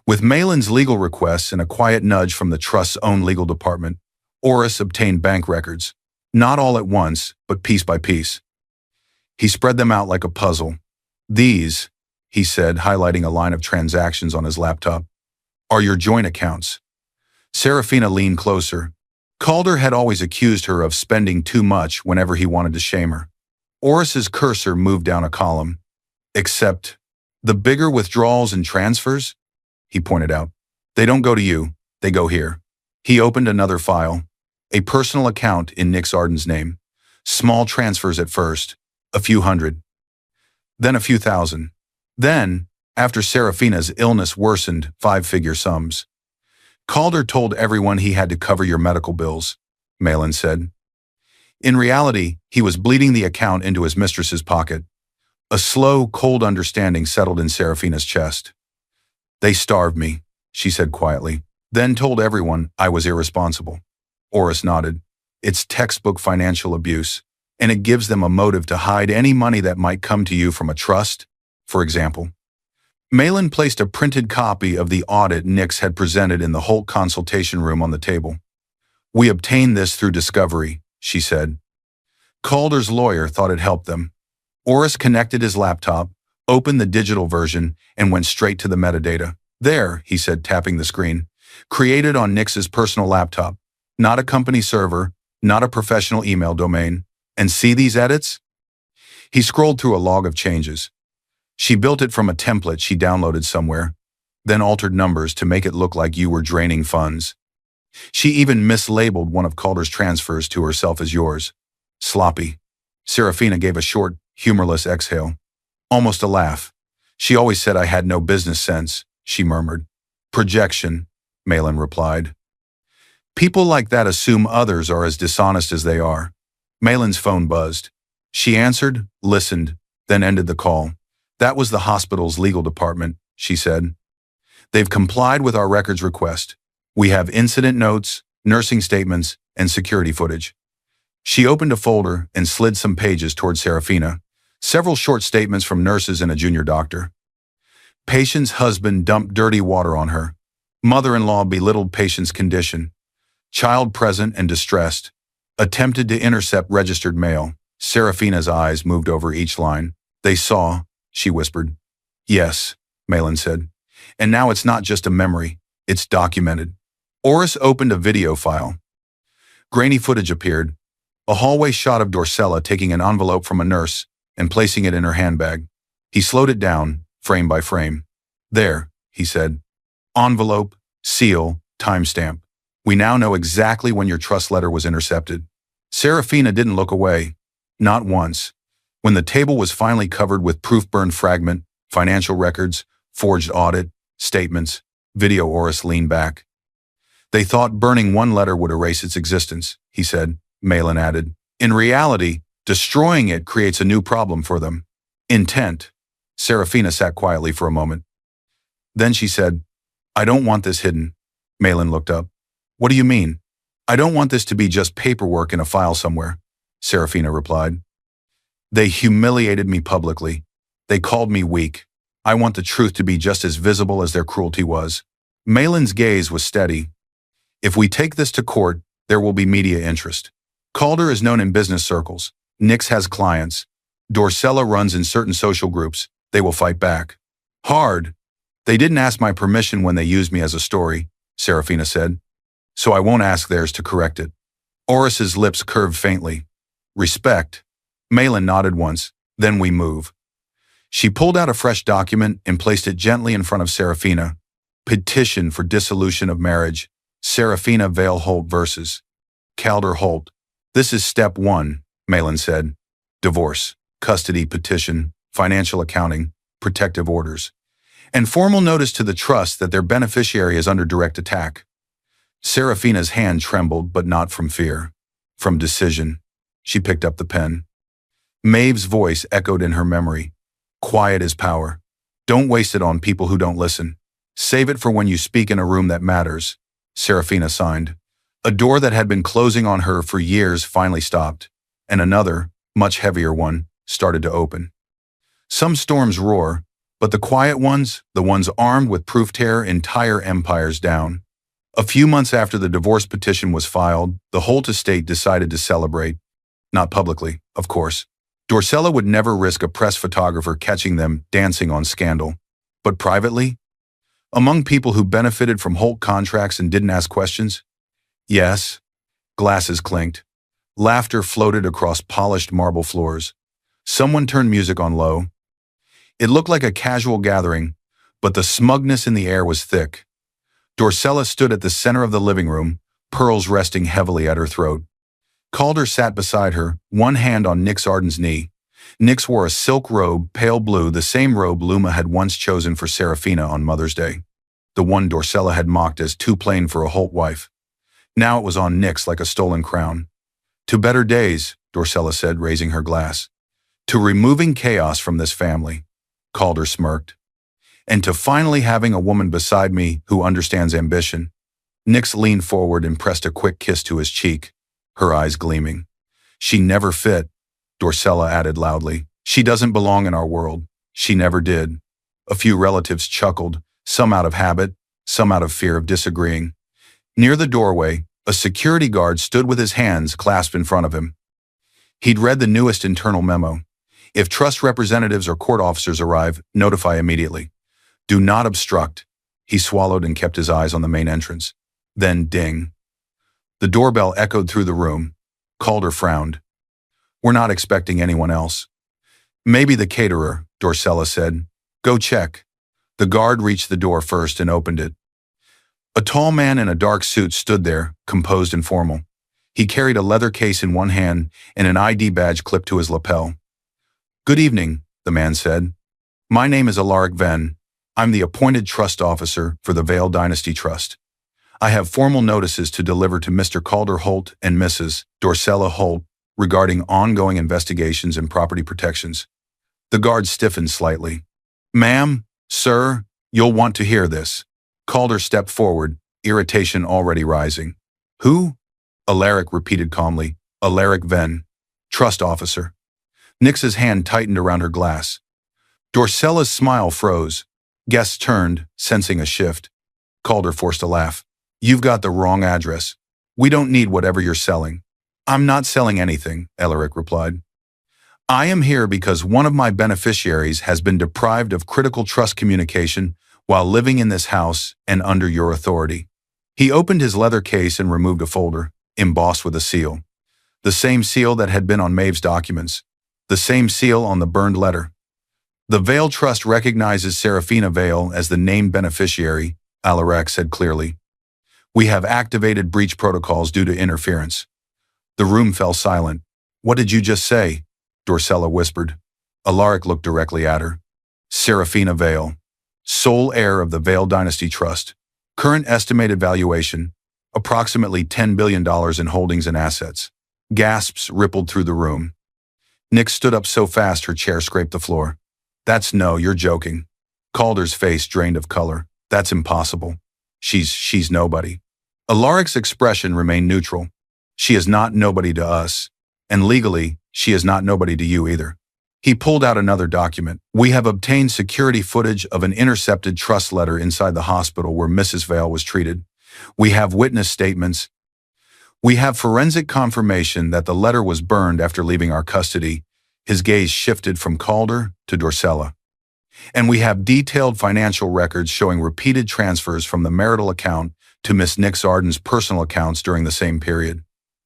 With Malin's legal requests and a quiet nudge from the trust's own legal department, Oris obtained bank records. Not all at once, but piece by piece. He spread them out like a puzzle. These, he said, highlighting a line of transactions on his laptop, are your joint accounts. Serafina leaned closer. Calder had always accused her of spending too much whenever he wanted to shame her. Oris's cursor moved down a column. Except the bigger withdrawals and transfers, he pointed out. They don't go to you, they go here. He opened another file, a personal account in Nick Arden's name. Small transfers at first, a few hundred, then a few thousand. Then, after Serafina's illness worsened, five-figure sums. Calder told everyone he had to cover your medical bills, Malin said. In reality, he was bleeding the account into his mistress's pocket. A slow, cold understanding settled in Serafina's chest. They starved me, she said quietly, then told everyone I was irresponsible. Oris nodded. It's textbook financial abuse, and it gives them a motive to hide any money that might come to you from a trust, for example. Malin placed a printed copy of the audit Nix had presented in the Holt consultation room on the table. We obtained this through discovery, she said. Calder's lawyer thought it helped them. Oris connected his laptop, opened the digital version, and went straight to the metadata. There, he said, tapping the screen. Created on Nix's personal laptop. Not a company server, not a professional email domain. And see these edits? He scrolled through a log of changes. She built it from a template she downloaded somewhere, then altered numbers to make it look like you were draining funds. She even mislabeled one of Calder's transfers to herself as yours. Sloppy. Serafina gave a short, humorless exhale. Almost a laugh. She always said I had no business sense, she murmured. Projection, Malin replied. People like that assume others are as dishonest as they are. Malin's phone buzzed. She answered, listened, then ended the call. That was the hospital's legal department, she said. They've complied with our records request. We have incident notes, nursing statements, and security footage. She opened a folder and slid some pages toward Serafina, several short statements from nurses and a junior doctor. Patient's husband dumped dirty water on her. Mother-in-law belittled patient's condition. Child present and distressed. Attempted to intercept registered mail. Serafina's eyes moved over each line. They saw, she whispered. Yes, Malin said. And now it's not just a memory, it's documented. Oris opened a video file. Grainy footage appeared. A hallway shot of Dorcella taking an envelope from a nurse and placing it in her handbag. He slowed it down, frame by frame. There, he said. Envelope, seal, timestamp. We now know exactly when your trust letter was intercepted. Serafina didn't look away. Not once. When the table was finally covered with proof-burned fragment, financial records, forged audit, statements, video, Oris leaned back. They thought burning one letter would erase its existence, he said. Malin added. In reality, destroying it creates a new problem for them. Intent. Serafina sat quietly for a moment. Then she said, I don't want this hidden. Malin looked up. What do you mean? I don't want this to be just paperwork in a file somewhere, Serafina replied. They humiliated me publicly. They called me weak. I want the truth to be just as visible as their cruelty was. Malin's gaze was steady. If we take this to court, there will be media interest. Calder is known in business circles. Nix has clients. Dorcella runs in certain social groups. They will fight back. Hard. They didn't ask my permission when they used me as a story, Serafina said. So I won't ask theirs to correct it. Oris's lips curved faintly. Respect. Malin nodded once. Then we move. She pulled out a fresh document and placed it gently in front of Serafina. Petition for dissolution of marriage. Serafina Vale Holt versus Calder Holt. This is step 1, Malin said. Divorce, custody petition, financial accounting, protective orders, and formal notice to the trust that their beneficiary is under direct attack. Serafina's hand trembled, but not from fear. From decision. She picked up the pen. Maeve's voice echoed in her memory. Quiet is power. Don't waste it on people who don't listen. Save it for when you speak in a room that matters. Serafina signed. A door that had been closing on her for years finally stopped, and another, much heavier one, started to open. Some storms roar, but the quiet ones, the ones armed with proof, tear entire empires down. A few months after the divorce petition was filed, the Holt estate decided to celebrate. Not publicly, of course. Dorcella would never risk a press photographer catching them dancing on scandal. But privately? Among people who benefited from Holt contracts and didn't ask questions? Yes. Glasses clinked. Laughter floated across polished marble floors. Someone turned music on low. It looked like a casual gathering, but the smugness in the air was thick. Dorcella stood at the center of the living room, pearls resting heavily at her throat. Calder sat beside her, one hand on Nix Arden's knee. Nix wore a silk robe, pale blue, the same robe Luma had once chosen for Serafina on Mother's Day. The one Dorcella had mocked as too plain for a Holt wife. Now it was on Nix like a stolen crown. To better days, Dorcella said, raising her glass. To removing chaos from this family, Calder smirked. And to finally having a woman beside me who understands ambition. Nix leaned forward and pressed a quick kiss to his cheek, her eyes gleaming. She never fit, Dorcella added loudly. She doesn't belong in our world. She never did. A few relatives chuckled, some out of habit, some out of fear of disagreeing. Near the doorway, a security guard stood with his hands clasped in front of him. He'd read the newest internal memo. If trust representatives or court officers arrive, notify immediately. Do not obstruct. He swallowed and kept his eyes on the main entrance. Then ding. The doorbell echoed through the room. Calder frowned. We're not expecting anyone else. Maybe the caterer, Dorcella said. Go check. The guard reached the door first and opened it. A tall man in a dark suit stood there, composed and formal. He carried a leather case in one hand and an ID badge clipped to his lapel. Good evening, the man said. My name is Alaric Venn. I'm the appointed trust officer for the Vale Dynasty Trust. I have formal notices to deliver to Mr. Calder Holt and Mrs. Dorcella Holt regarding ongoing investigations and property protections. The guard stiffened slightly. Ma'am, sir, you'll want to hear this. Calder stepped forward, irritation already rising. Who? Alaric repeated calmly. Alaric Venn, trust officer. Nix's hand tightened around her glass. Dorcella's smile froze. Guests turned, sensing a shift. Calder forced a laugh. You've got the wrong address. We don't need whatever you're selling. I'm not selling anything, Alaric replied. I am here because one of my beneficiaries has been deprived of critical trust communication while living in this house and under your authority. He opened his leather case and removed a folder, embossed with a seal. The same seal that had been on Maeve's documents. The same seal on the burned letter. The Vale Trust recognizes Serafina Vale as the named beneficiary, Alaric said clearly. We have activated breach protocols due to interference. The room fell silent. What did you just say? Dorcella whispered. Alaric looked directly at her. Serafina Vale, sole heir of the Vale Dynasty Trust. Current estimated valuation, approximately $10 billion in holdings and assets. Gasps rippled through the room. Nix stood up so fast her chair scraped the floor. No, you're joking. Calder's face drained of color. That's impossible. She's nobody. Alaric's expression remained neutral. She is not nobody to us. And legally, she is not nobody to you either. He pulled out another document. We have obtained security footage of an intercepted trust letter inside the hospital where Mrs. Vale was treated. We have witness statements. We have forensic confirmation that the letter was burned after leaving our custody. His gaze shifted from Calder to Dorcella. And we have detailed financial records showing repeated transfers from the marital account to Miss Nix Arden's personal accounts during the same period.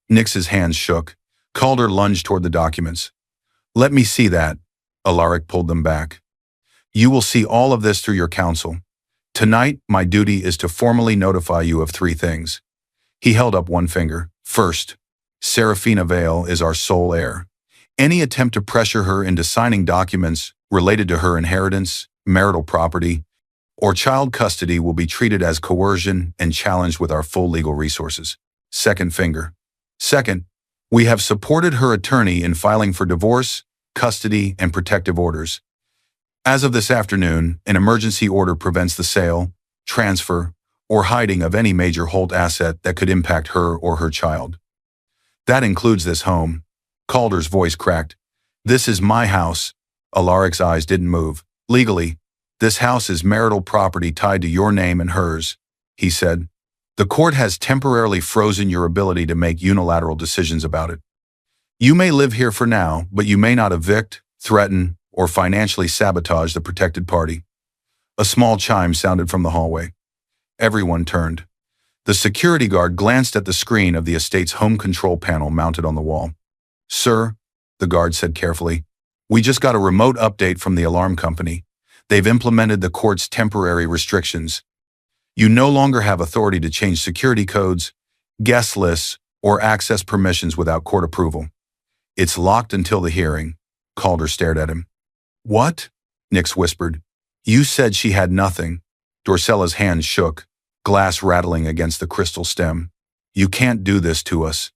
Nix's hands shook. Calder lunged toward the documents. Let me see that. Alaric pulled them back. You will see all of this through your counsel. Tonight, my duty is to formally notify you of 3 things. He held up one finger. First, Serafina Vale is our sole heir. Any attempt to pressure her into signing documents related to her inheritance, marital property, or child custody will be treated as coercion and challenged with our full legal resources. Second finger. Second, we have supported her attorney in filing for divorce, custody, and protective orders. As of this afternoon, an emergency order prevents the sale, transfer, or hiding of any major Holt asset that could impact her or her child. That includes this home. Calder's voice cracked. This is my house. Alaric's eyes didn't move. Legally, this house is marital property tied to your name and hers, he said. The court has temporarily frozen your ability to make unilateral decisions about it. You may live here for now, but you may not evict, threaten, or financially sabotage the protected party. A small chime sounded from the hallway. Everyone turned. The security guard glanced at the screen of the estate's home control panel mounted on the wall. Sir, the guard said carefully, we just got a remote update from the alarm company. They've implemented the court's temporary restrictions. You no longer have authority to change security codes, guest lists, or access permissions without court approval. It's locked until the hearing. Calder stared at him. What? Nix whispered. You said she had nothing. Dorcella's hand shook, glass rattling against the crystal stem. You can't do this to us.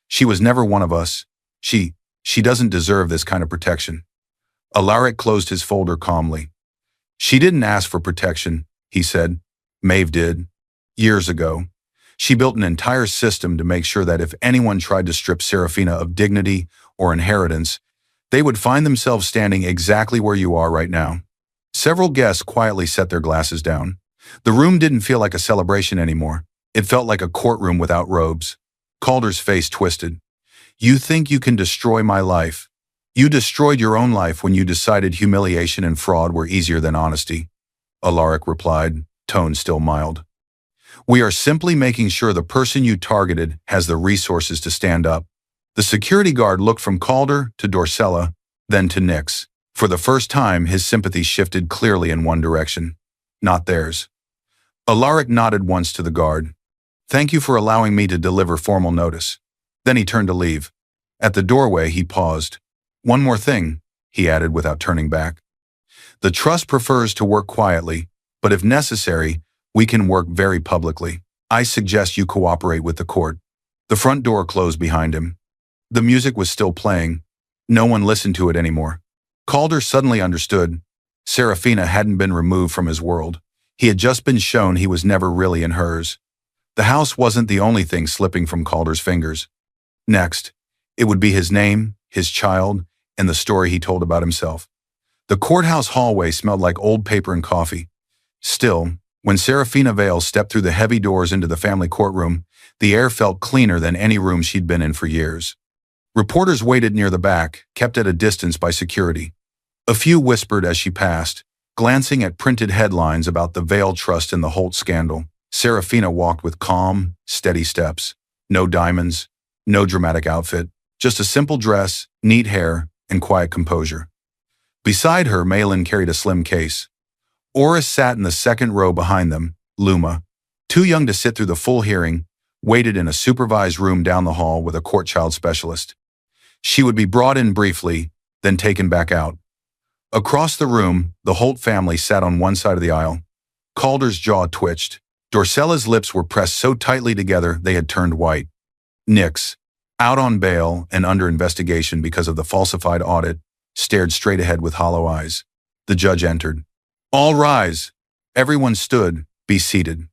She was never one of us. She doesn't deserve this kind of protection. Alaric closed his folder calmly. She didn't ask for protection, he said. Maeve did. Years ago. She built an entire system to make sure that if anyone tried to strip Serafina of dignity or inheritance, they would find themselves standing exactly where you are right now. Several guests quietly set their glasses down. The room didn't feel like a celebration anymore. It felt like a courtroom without robes. Calder's face twisted. You think you can destroy my life? You destroyed your own life when you decided humiliation and fraud were easier than honesty. Alaric replied, tone still mild. We are simply making sure the person you targeted has the resources to stand up. The security guard looked from Calder to Dorcella, then to Nix. For the first time, his sympathy shifted clearly in one direction, not theirs. Alaric nodded once to the guard. Thank you for allowing me to deliver formal notice. Then he turned to leave. At the doorway, he paused. One more thing, he added without turning back. The trust prefers to work quietly, but if necessary, we can work very publicly. I suggest you cooperate with the court. The front door closed behind him. The music was still playing. No one listened to it anymore. Calder suddenly understood. Serafina hadn't been removed from his world. He had just been shown he was never really in hers. The house wasn't the only thing slipping from Calder's fingers. Next, it would be his name, his child, and the story he told about himself. The courthouse hallway smelled like old paper and coffee. Still, when Serafina Vale stepped through the heavy doors into the family courtroom, the air felt cleaner than any room she'd been in for years. Reporters waited near the back, kept at a distance by security. A few whispered as she passed, glancing at printed headlines about the Vale Trust and the Holt scandal. Serafina walked with calm, steady steps. No diamonds, no dramatic outfit, just a simple dress, neat hair, and quiet composure. Beside her, Malin carried a slim case. Oris sat in the second row behind them, Luma, too young to sit through the full hearing, waited in a supervised room down the hall with a court child specialist. She would be brought in briefly, then taken back out. Across the room, the Holt family sat on one side of the aisle. Calder's jaw twitched. Dorcella's lips were pressed so tightly together they had turned white. Nix, out on bail and under investigation because of the falsified audit, stared straight ahead with hollow eyes. The judge entered. All rise. Everyone stood. Be seated.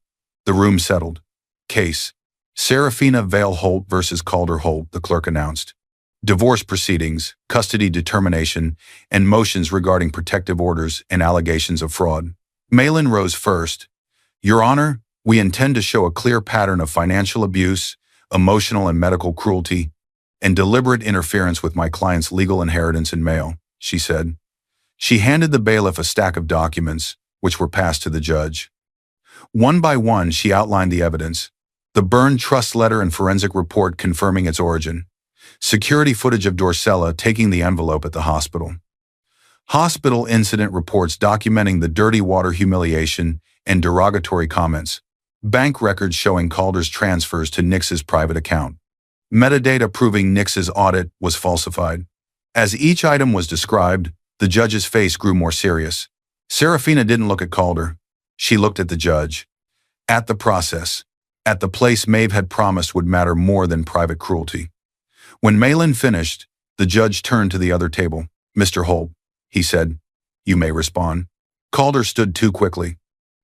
The room settled. Case. Serafina Vale Holt versus Calder Holt, the clerk announced. Divorce proceedings, custody determination, and motions regarding protective orders and allegations of fraud. Malin rose first. Your Honor, we intend to show a clear pattern of financial abuse, emotional and medical cruelty, and deliberate interference with my client's legal inheritance and mail, she said. She handed the bailiff a stack of documents, which were passed to the judge. One by one, she outlined the evidence. The burned trust letter and forensic report confirming its origin. Security footage of Dorcella taking the envelope at the hospital. Hospital incident reports documenting the dirty water humiliation and derogatory comments. Bank records showing Calder's transfers to Nix's private account. Metadata proving Nix's audit was falsified. As each item was described, the judge's face grew more serious. Serafina didn't look at Calder. She looked at the judge. At the process. At the place Maeve had promised would matter more than private cruelty. When Malin finished, the judge turned to the other table. Mr. Holt, he said, you may respond. Calder stood too quickly.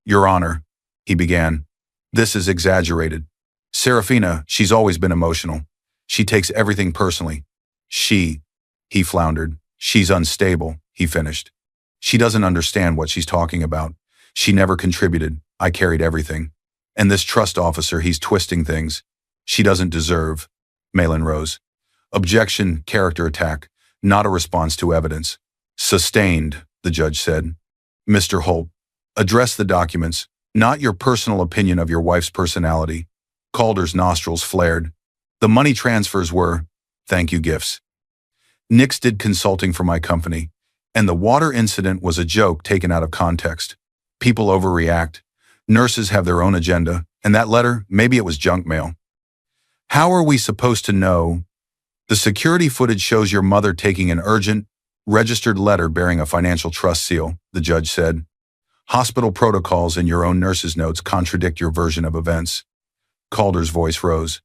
Your Honor, he began. This is exaggerated. Serafina, she's always been emotional. She takes everything personally. He floundered. She's unstable, he finished. She doesn't understand what she's talking about. She never contributed. I carried everything. And this trust officer, he's twisting things. She doesn't deserve. Malin rose. Objection, character attack, not a response to evidence. Sustained, the judge said. Mr. Holt, address the documents, not your personal opinion of your wife's personality. Calder's nostrils flared. The money transfers were, thank you gifts. Nix did consulting for my company, and the water incident was a joke taken out of context. People overreact. Nurses have their own agenda, and that letter, maybe it was junk mail. How are we supposed to know? The security footage shows your mother taking an urgent, registered letter bearing a financial trust seal, the judge said. Hospital protocols and your own nurse's notes contradict your version of events. Calder's voice rose.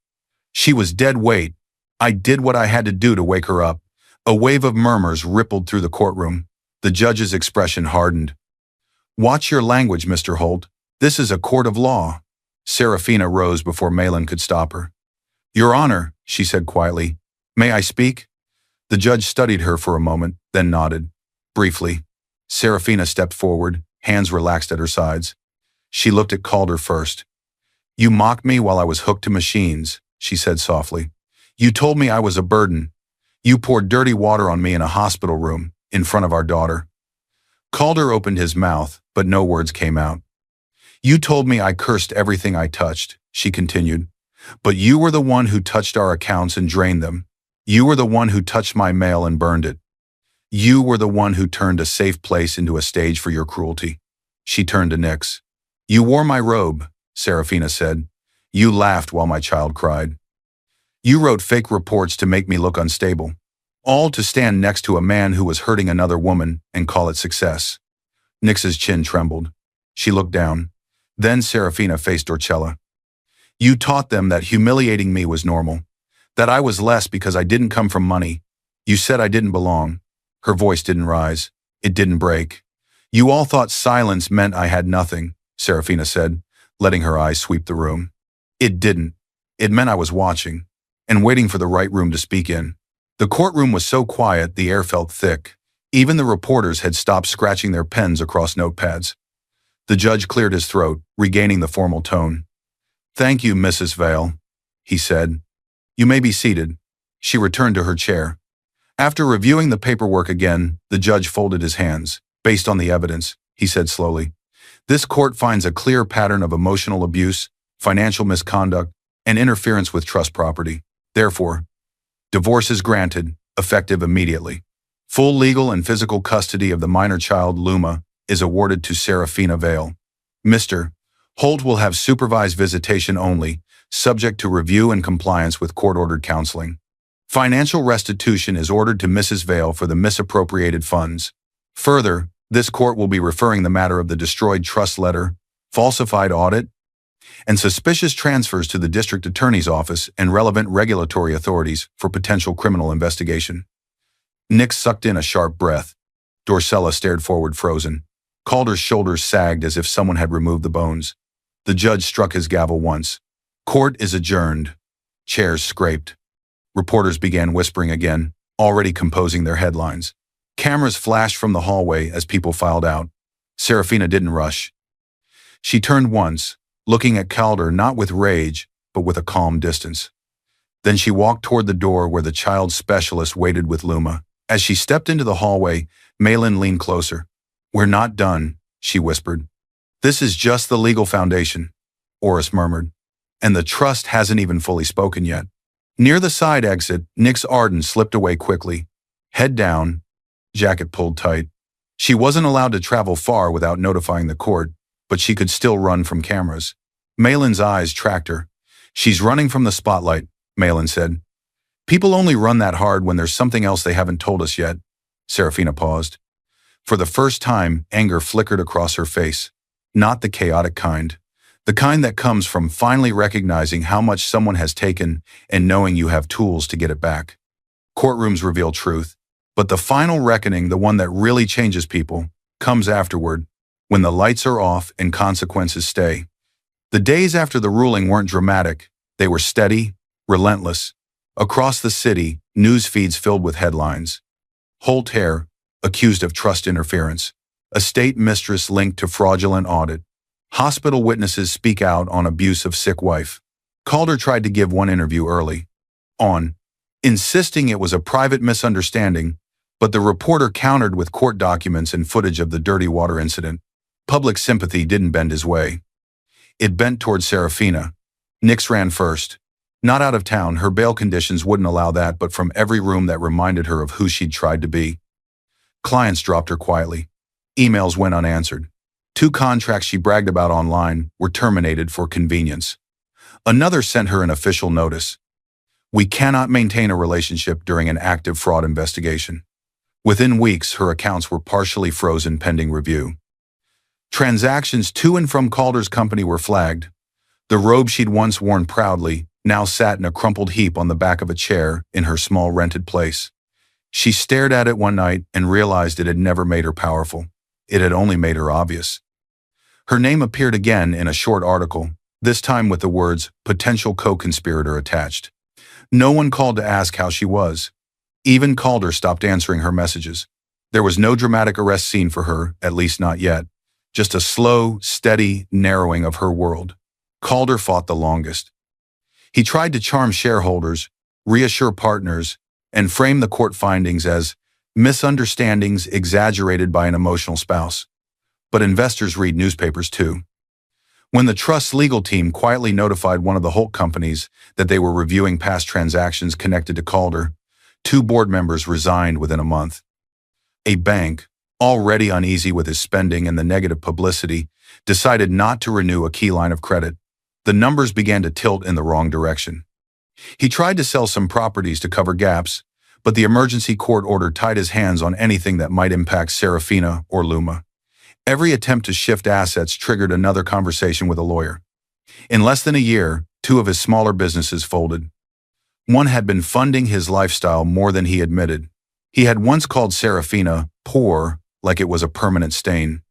She was dead weight. I did what I had to do to wake her up. A wave of murmurs rippled through the courtroom. The judge's expression hardened. Watch your language, Mr. Holt. This is a court of law. Serafina rose before Malin could stop her. Your Honor, she said quietly. May I speak? The judge studied her for a moment, then nodded. Briefly, Serafina stepped forward, hands relaxed at her sides. She looked at Calder first. You mocked me while I was hooked to machines, she said softly. You told me I was a burden. You poured dirty water on me in a hospital room, in front of our daughter. Calder opened his mouth, but no words came out. You told me I cursed everything I touched, she continued. But you were the one who touched our accounts and drained them. You were the one who touched my mail and burned it. You were the one who turned a safe place into a stage for your cruelty. She turned to Nix. You wore my robe, Serafina said. You laughed while my child cried. You wrote fake reports to make me look unstable, all to stand next to a man who was hurting another woman and call it success. Nix's chin trembled. She looked down. Then Serafina faced Dorcella. You taught them that humiliating me was normal, that I was less because I didn't come from money. You said I didn't belong. Her voice didn't rise. It didn't break. You all thought silence meant I had nothing, Serafina said, letting her eyes sweep the room. It didn't. It meant I was watching, and waiting for the right room to speak in. The courtroom was so quiet the air felt thick. Even the reporters had stopped scratching their pens across notepads. The judge cleared his throat, regaining the formal tone. Thank you, Mrs. Vale, he said. You may be seated. She returned to her chair. After reviewing the paperwork again, the judge folded his hands. Based on the evidence, he said slowly, this court finds a clear pattern of emotional abuse, financial misconduct, and interference with trust property. Therefore, divorce is granted, effective immediately. Full legal and physical custody of the minor child, Luma, is awarded to Serafina Vale. Mr. Holt will have supervised visitation only, subject to review and compliance with court-ordered counseling. Financial restitution is ordered to Mrs. Vale for the misappropriated funds. Further, this court will be referring the matter of the destroyed trust letter, falsified audit, and suspicious transfers to the district attorney's office and relevant regulatory authorities for potential criminal investigation. Nix sucked in a sharp breath. Dorcella stared forward frozen. Calder's shoulders sagged as if someone had removed the bones. The judge struck his gavel once. Court is adjourned. Chairs scraped. Reporters began whispering again, already composing their headlines. Cameras flashed from the hallway as people filed out. Serafina didn't rush. She turned once, looking at Calder not with rage, but with a calm distance. Then she walked toward the door where the child specialist waited with Luma. As she stepped into the hallway, Malin leaned closer. We're not done, she whispered. This is just the legal foundation, Oris murmured. And the trust hasn't even fully spoken yet. Near the side exit, Nix Arden slipped away quickly. Head down, jacket pulled tight. She wasn't allowed to travel far without notifying the court, but she could still run from cameras. Malin's eyes tracked her. She's running from the spotlight, Malin said. People only run that hard when there's something else they haven't told us yet. Serafina paused. For the first time, anger flickered across her face. Not the chaotic kind. The kind that comes from finally recognizing how much someone has taken and knowing you have tools to get it back. Courtrooms reveal truth, but the final reckoning, the one that really changes people, comes afterward, when the lights are off and consequences stay. The days after the ruling weren't dramatic. They were steady, relentless. Across the city, news feeds filled with headlines. Holt Hare, accused of trust interference. Estate mistress linked to fraudulent audit. Hospital witnesses speak out on abuse of sick wife. Calder tried to give one interview early on, insisting it was a private misunderstanding, but the reporter countered with court documents and footage of the dirty water incident. Public sympathy didn't bend his way. It bent toward Serafina. Nix ran first. Not out of town, her bail conditions wouldn't allow that, but from every room that reminded her of who she'd tried to be. Clients dropped her quietly. Emails went unanswered. 2 contracts she bragged about online were terminated for convenience. Another sent her an official notice. We cannot maintain a relationship during an active fraud investigation. Within weeks, her accounts were partially frozen pending review. Transactions to and from Calder's company were flagged. The robe she'd once worn proudly now sat in a crumpled heap on the back of a chair in her small rented place. She stared at it one night and realized it had never made her powerful. It had only made her obvious. Her name appeared again in a short article, this time with the words "potential co-conspirator" attached. No one called to ask how she was. Even Calder stopped answering her messages. There was no dramatic arrest scene for her, at least not yet. Just a slow, steady narrowing of her world. Calder fought the longest. He tried to charm shareholders, reassure partners, and frame the court findings as misunderstandings exaggerated by an emotional spouse. But investors read newspapers too. When the trust's legal team quietly notified one of the Holt companies that they were reviewing past transactions connected to Calder, 2 board members resigned within a month. A bank, already uneasy with his spending and the negative publicity, decided not to renew a key line of credit. The numbers began to tilt in the wrong direction. He tried to sell some properties to cover gaps, but the emergency court order tied his hands on anything that might impact Serafina or Luma. Every attempt to shift assets triggered another conversation with a lawyer. In less than a year, 2 of his smaller businesses folded. One had been funding his lifestyle more than he admitted. He had once called Serafina poor, like it was a permanent stain.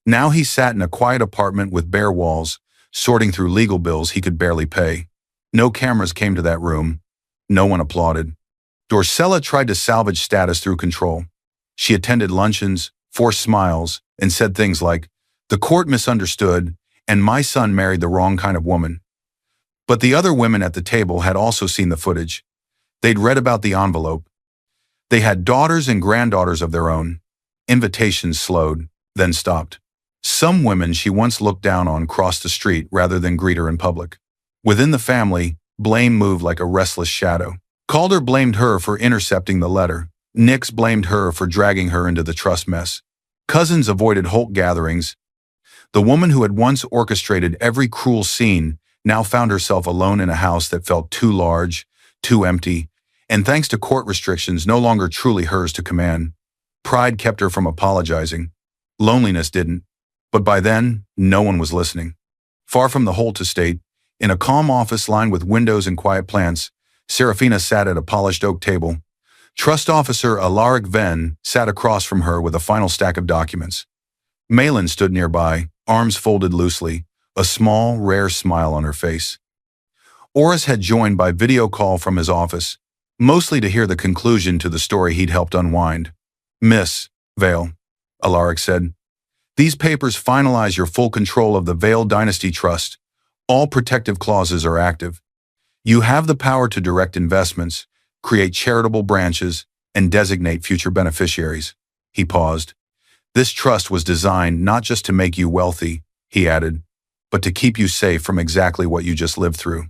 Now he sat in a quiet apartment with bare walls, sorting through legal bills he could barely pay. No cameras came to that room. No one applauded. Dorcella tried to salvage status through control. She attended luncheons, forced smiles, and said things like, "The court misunderstood, and my son married the wrong kind of woman." But the other women at the table had also seen the footage. They'd read about the envelope. They had daughters and granddaughters of their own. Invitations slowed, then stopped. Some women she once looked down on crossed the street rather than greet her in public. Within the family, blame moved like a restless shadow. Calder blamed her for intercepting the letter. Nix blamed her for dragging her into the trust mess. Cousins avoided Holt gatherings. The woman who had once orchestrated every cruel scene now found herself alone in a house that felt too large, too empty, and thanks to court restrictions no longer truly hers to command. Pride kept her from apologizing. Loneliness didn't. But by then, no one was listening. Far from the Holt estate, in a calm office lined with windows and quiet plants, Serafina sat at a polished oak table. Trust officer Alaric Venn sat across from her with a final stack of documents. Malin stood nearby, arms folded loosely, a small, rare smile on her face. Oris had joined by video call from his office, mostly to hear the conclusion to the story he'd helped unwind. "Miss Vale," Alaric said, "these papers finalize your full control of the Vale Dynasty Trust. All protective clauses are active. You have the power to direct investments, create charitable branches, and designate future beneficiaries." He paused. "This trust was designed not just to make you wealthy," he added, "but to keep you safe from exactly what you just lived through."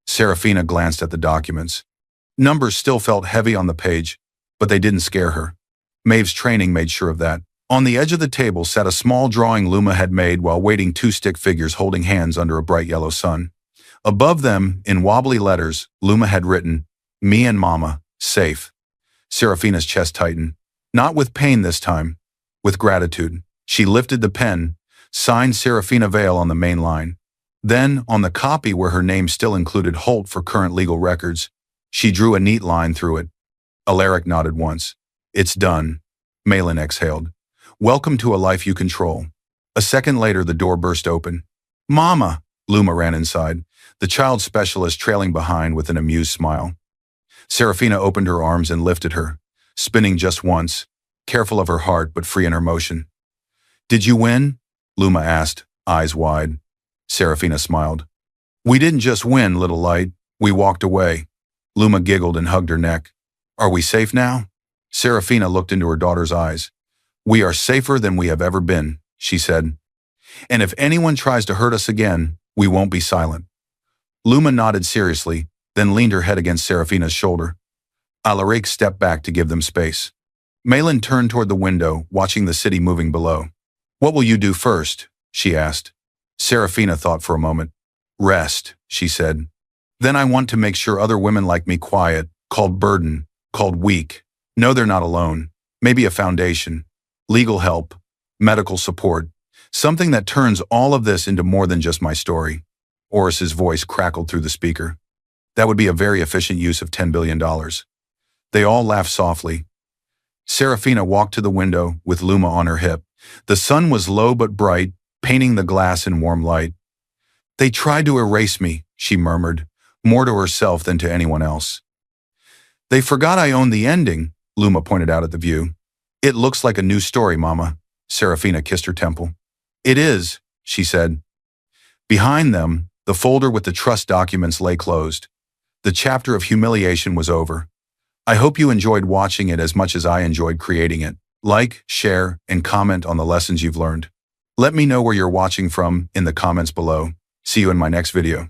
Serafina glanced at the documents. Numbers still felt heavy on the page, but they didn't scare her. Maeve's training made sure of that. On the edge of the table sat a small drawing Luma had made while waiting 2 stick figures holding hands under a bright yellow sun. Above them, in wobbly letters, Luma had written, "Me and Mama, safe." Serafina's chest tightened. Not with pain this time, with gratitude. She lifted the pen, signed Serafina Vale on the main line. Then, on the copy where her name still included Holt for current legal records, she drew a neat line through it. Alaric nodded once. "It's done." Malin exhaled. "Welcome to a life you control." A second later, the door burst open. "Mama!" Luma ran inside, the child specialist trailing behind with an amused smile. Serafina opened her arms and lifted her, spinning just once, careful of her heart but free in her motion. "Did you win?" Luma asked, eyes wide. Serafina smiled. "We didn't just win, little light. We walked away." Luma giggled and hugged her neck. Are we safe now? Serafina looked into her daughter's eyes. We are safer than we have ever been, she said. And if anyone tries to hurt us again, we won't be silent. Luma nodded seriously, then leaned her head against Serafina's shoulder. Alaric stepped back to give them space. Malin turned toward the window, watching the city moving below. What will you do first? She asked. Serafina thought for a moment. Rest, she said. Then I want to make sure other women like me quiet, called burden, called weak, know they're not alone. Maybe a foundation, legal help, medical support, something that turns all of this into more than just my story. Oris's voice crackled through the speaker. That would be a very efficient use of $10 billion. They all laughed softly. Serafina walked to the window with Luma on her hip. The sun was low but bright, painting the glass in warm light. They tried to erase me, she murmured, more to herself than to anyone else. They forgot I owned the ending, Luma pointed out at the view. It looks like a new story, Mama. Serafina kissed her temple. It is, she said. Behind them, the folder with the trust documents lay closed. The chapter of humiliation was over. I hope you enjoyed watching it as much as I enjoyed creating it. Like, share, and comment on the lessons you've learned. Let me know where you're watching from in the comments below. See you in my next video.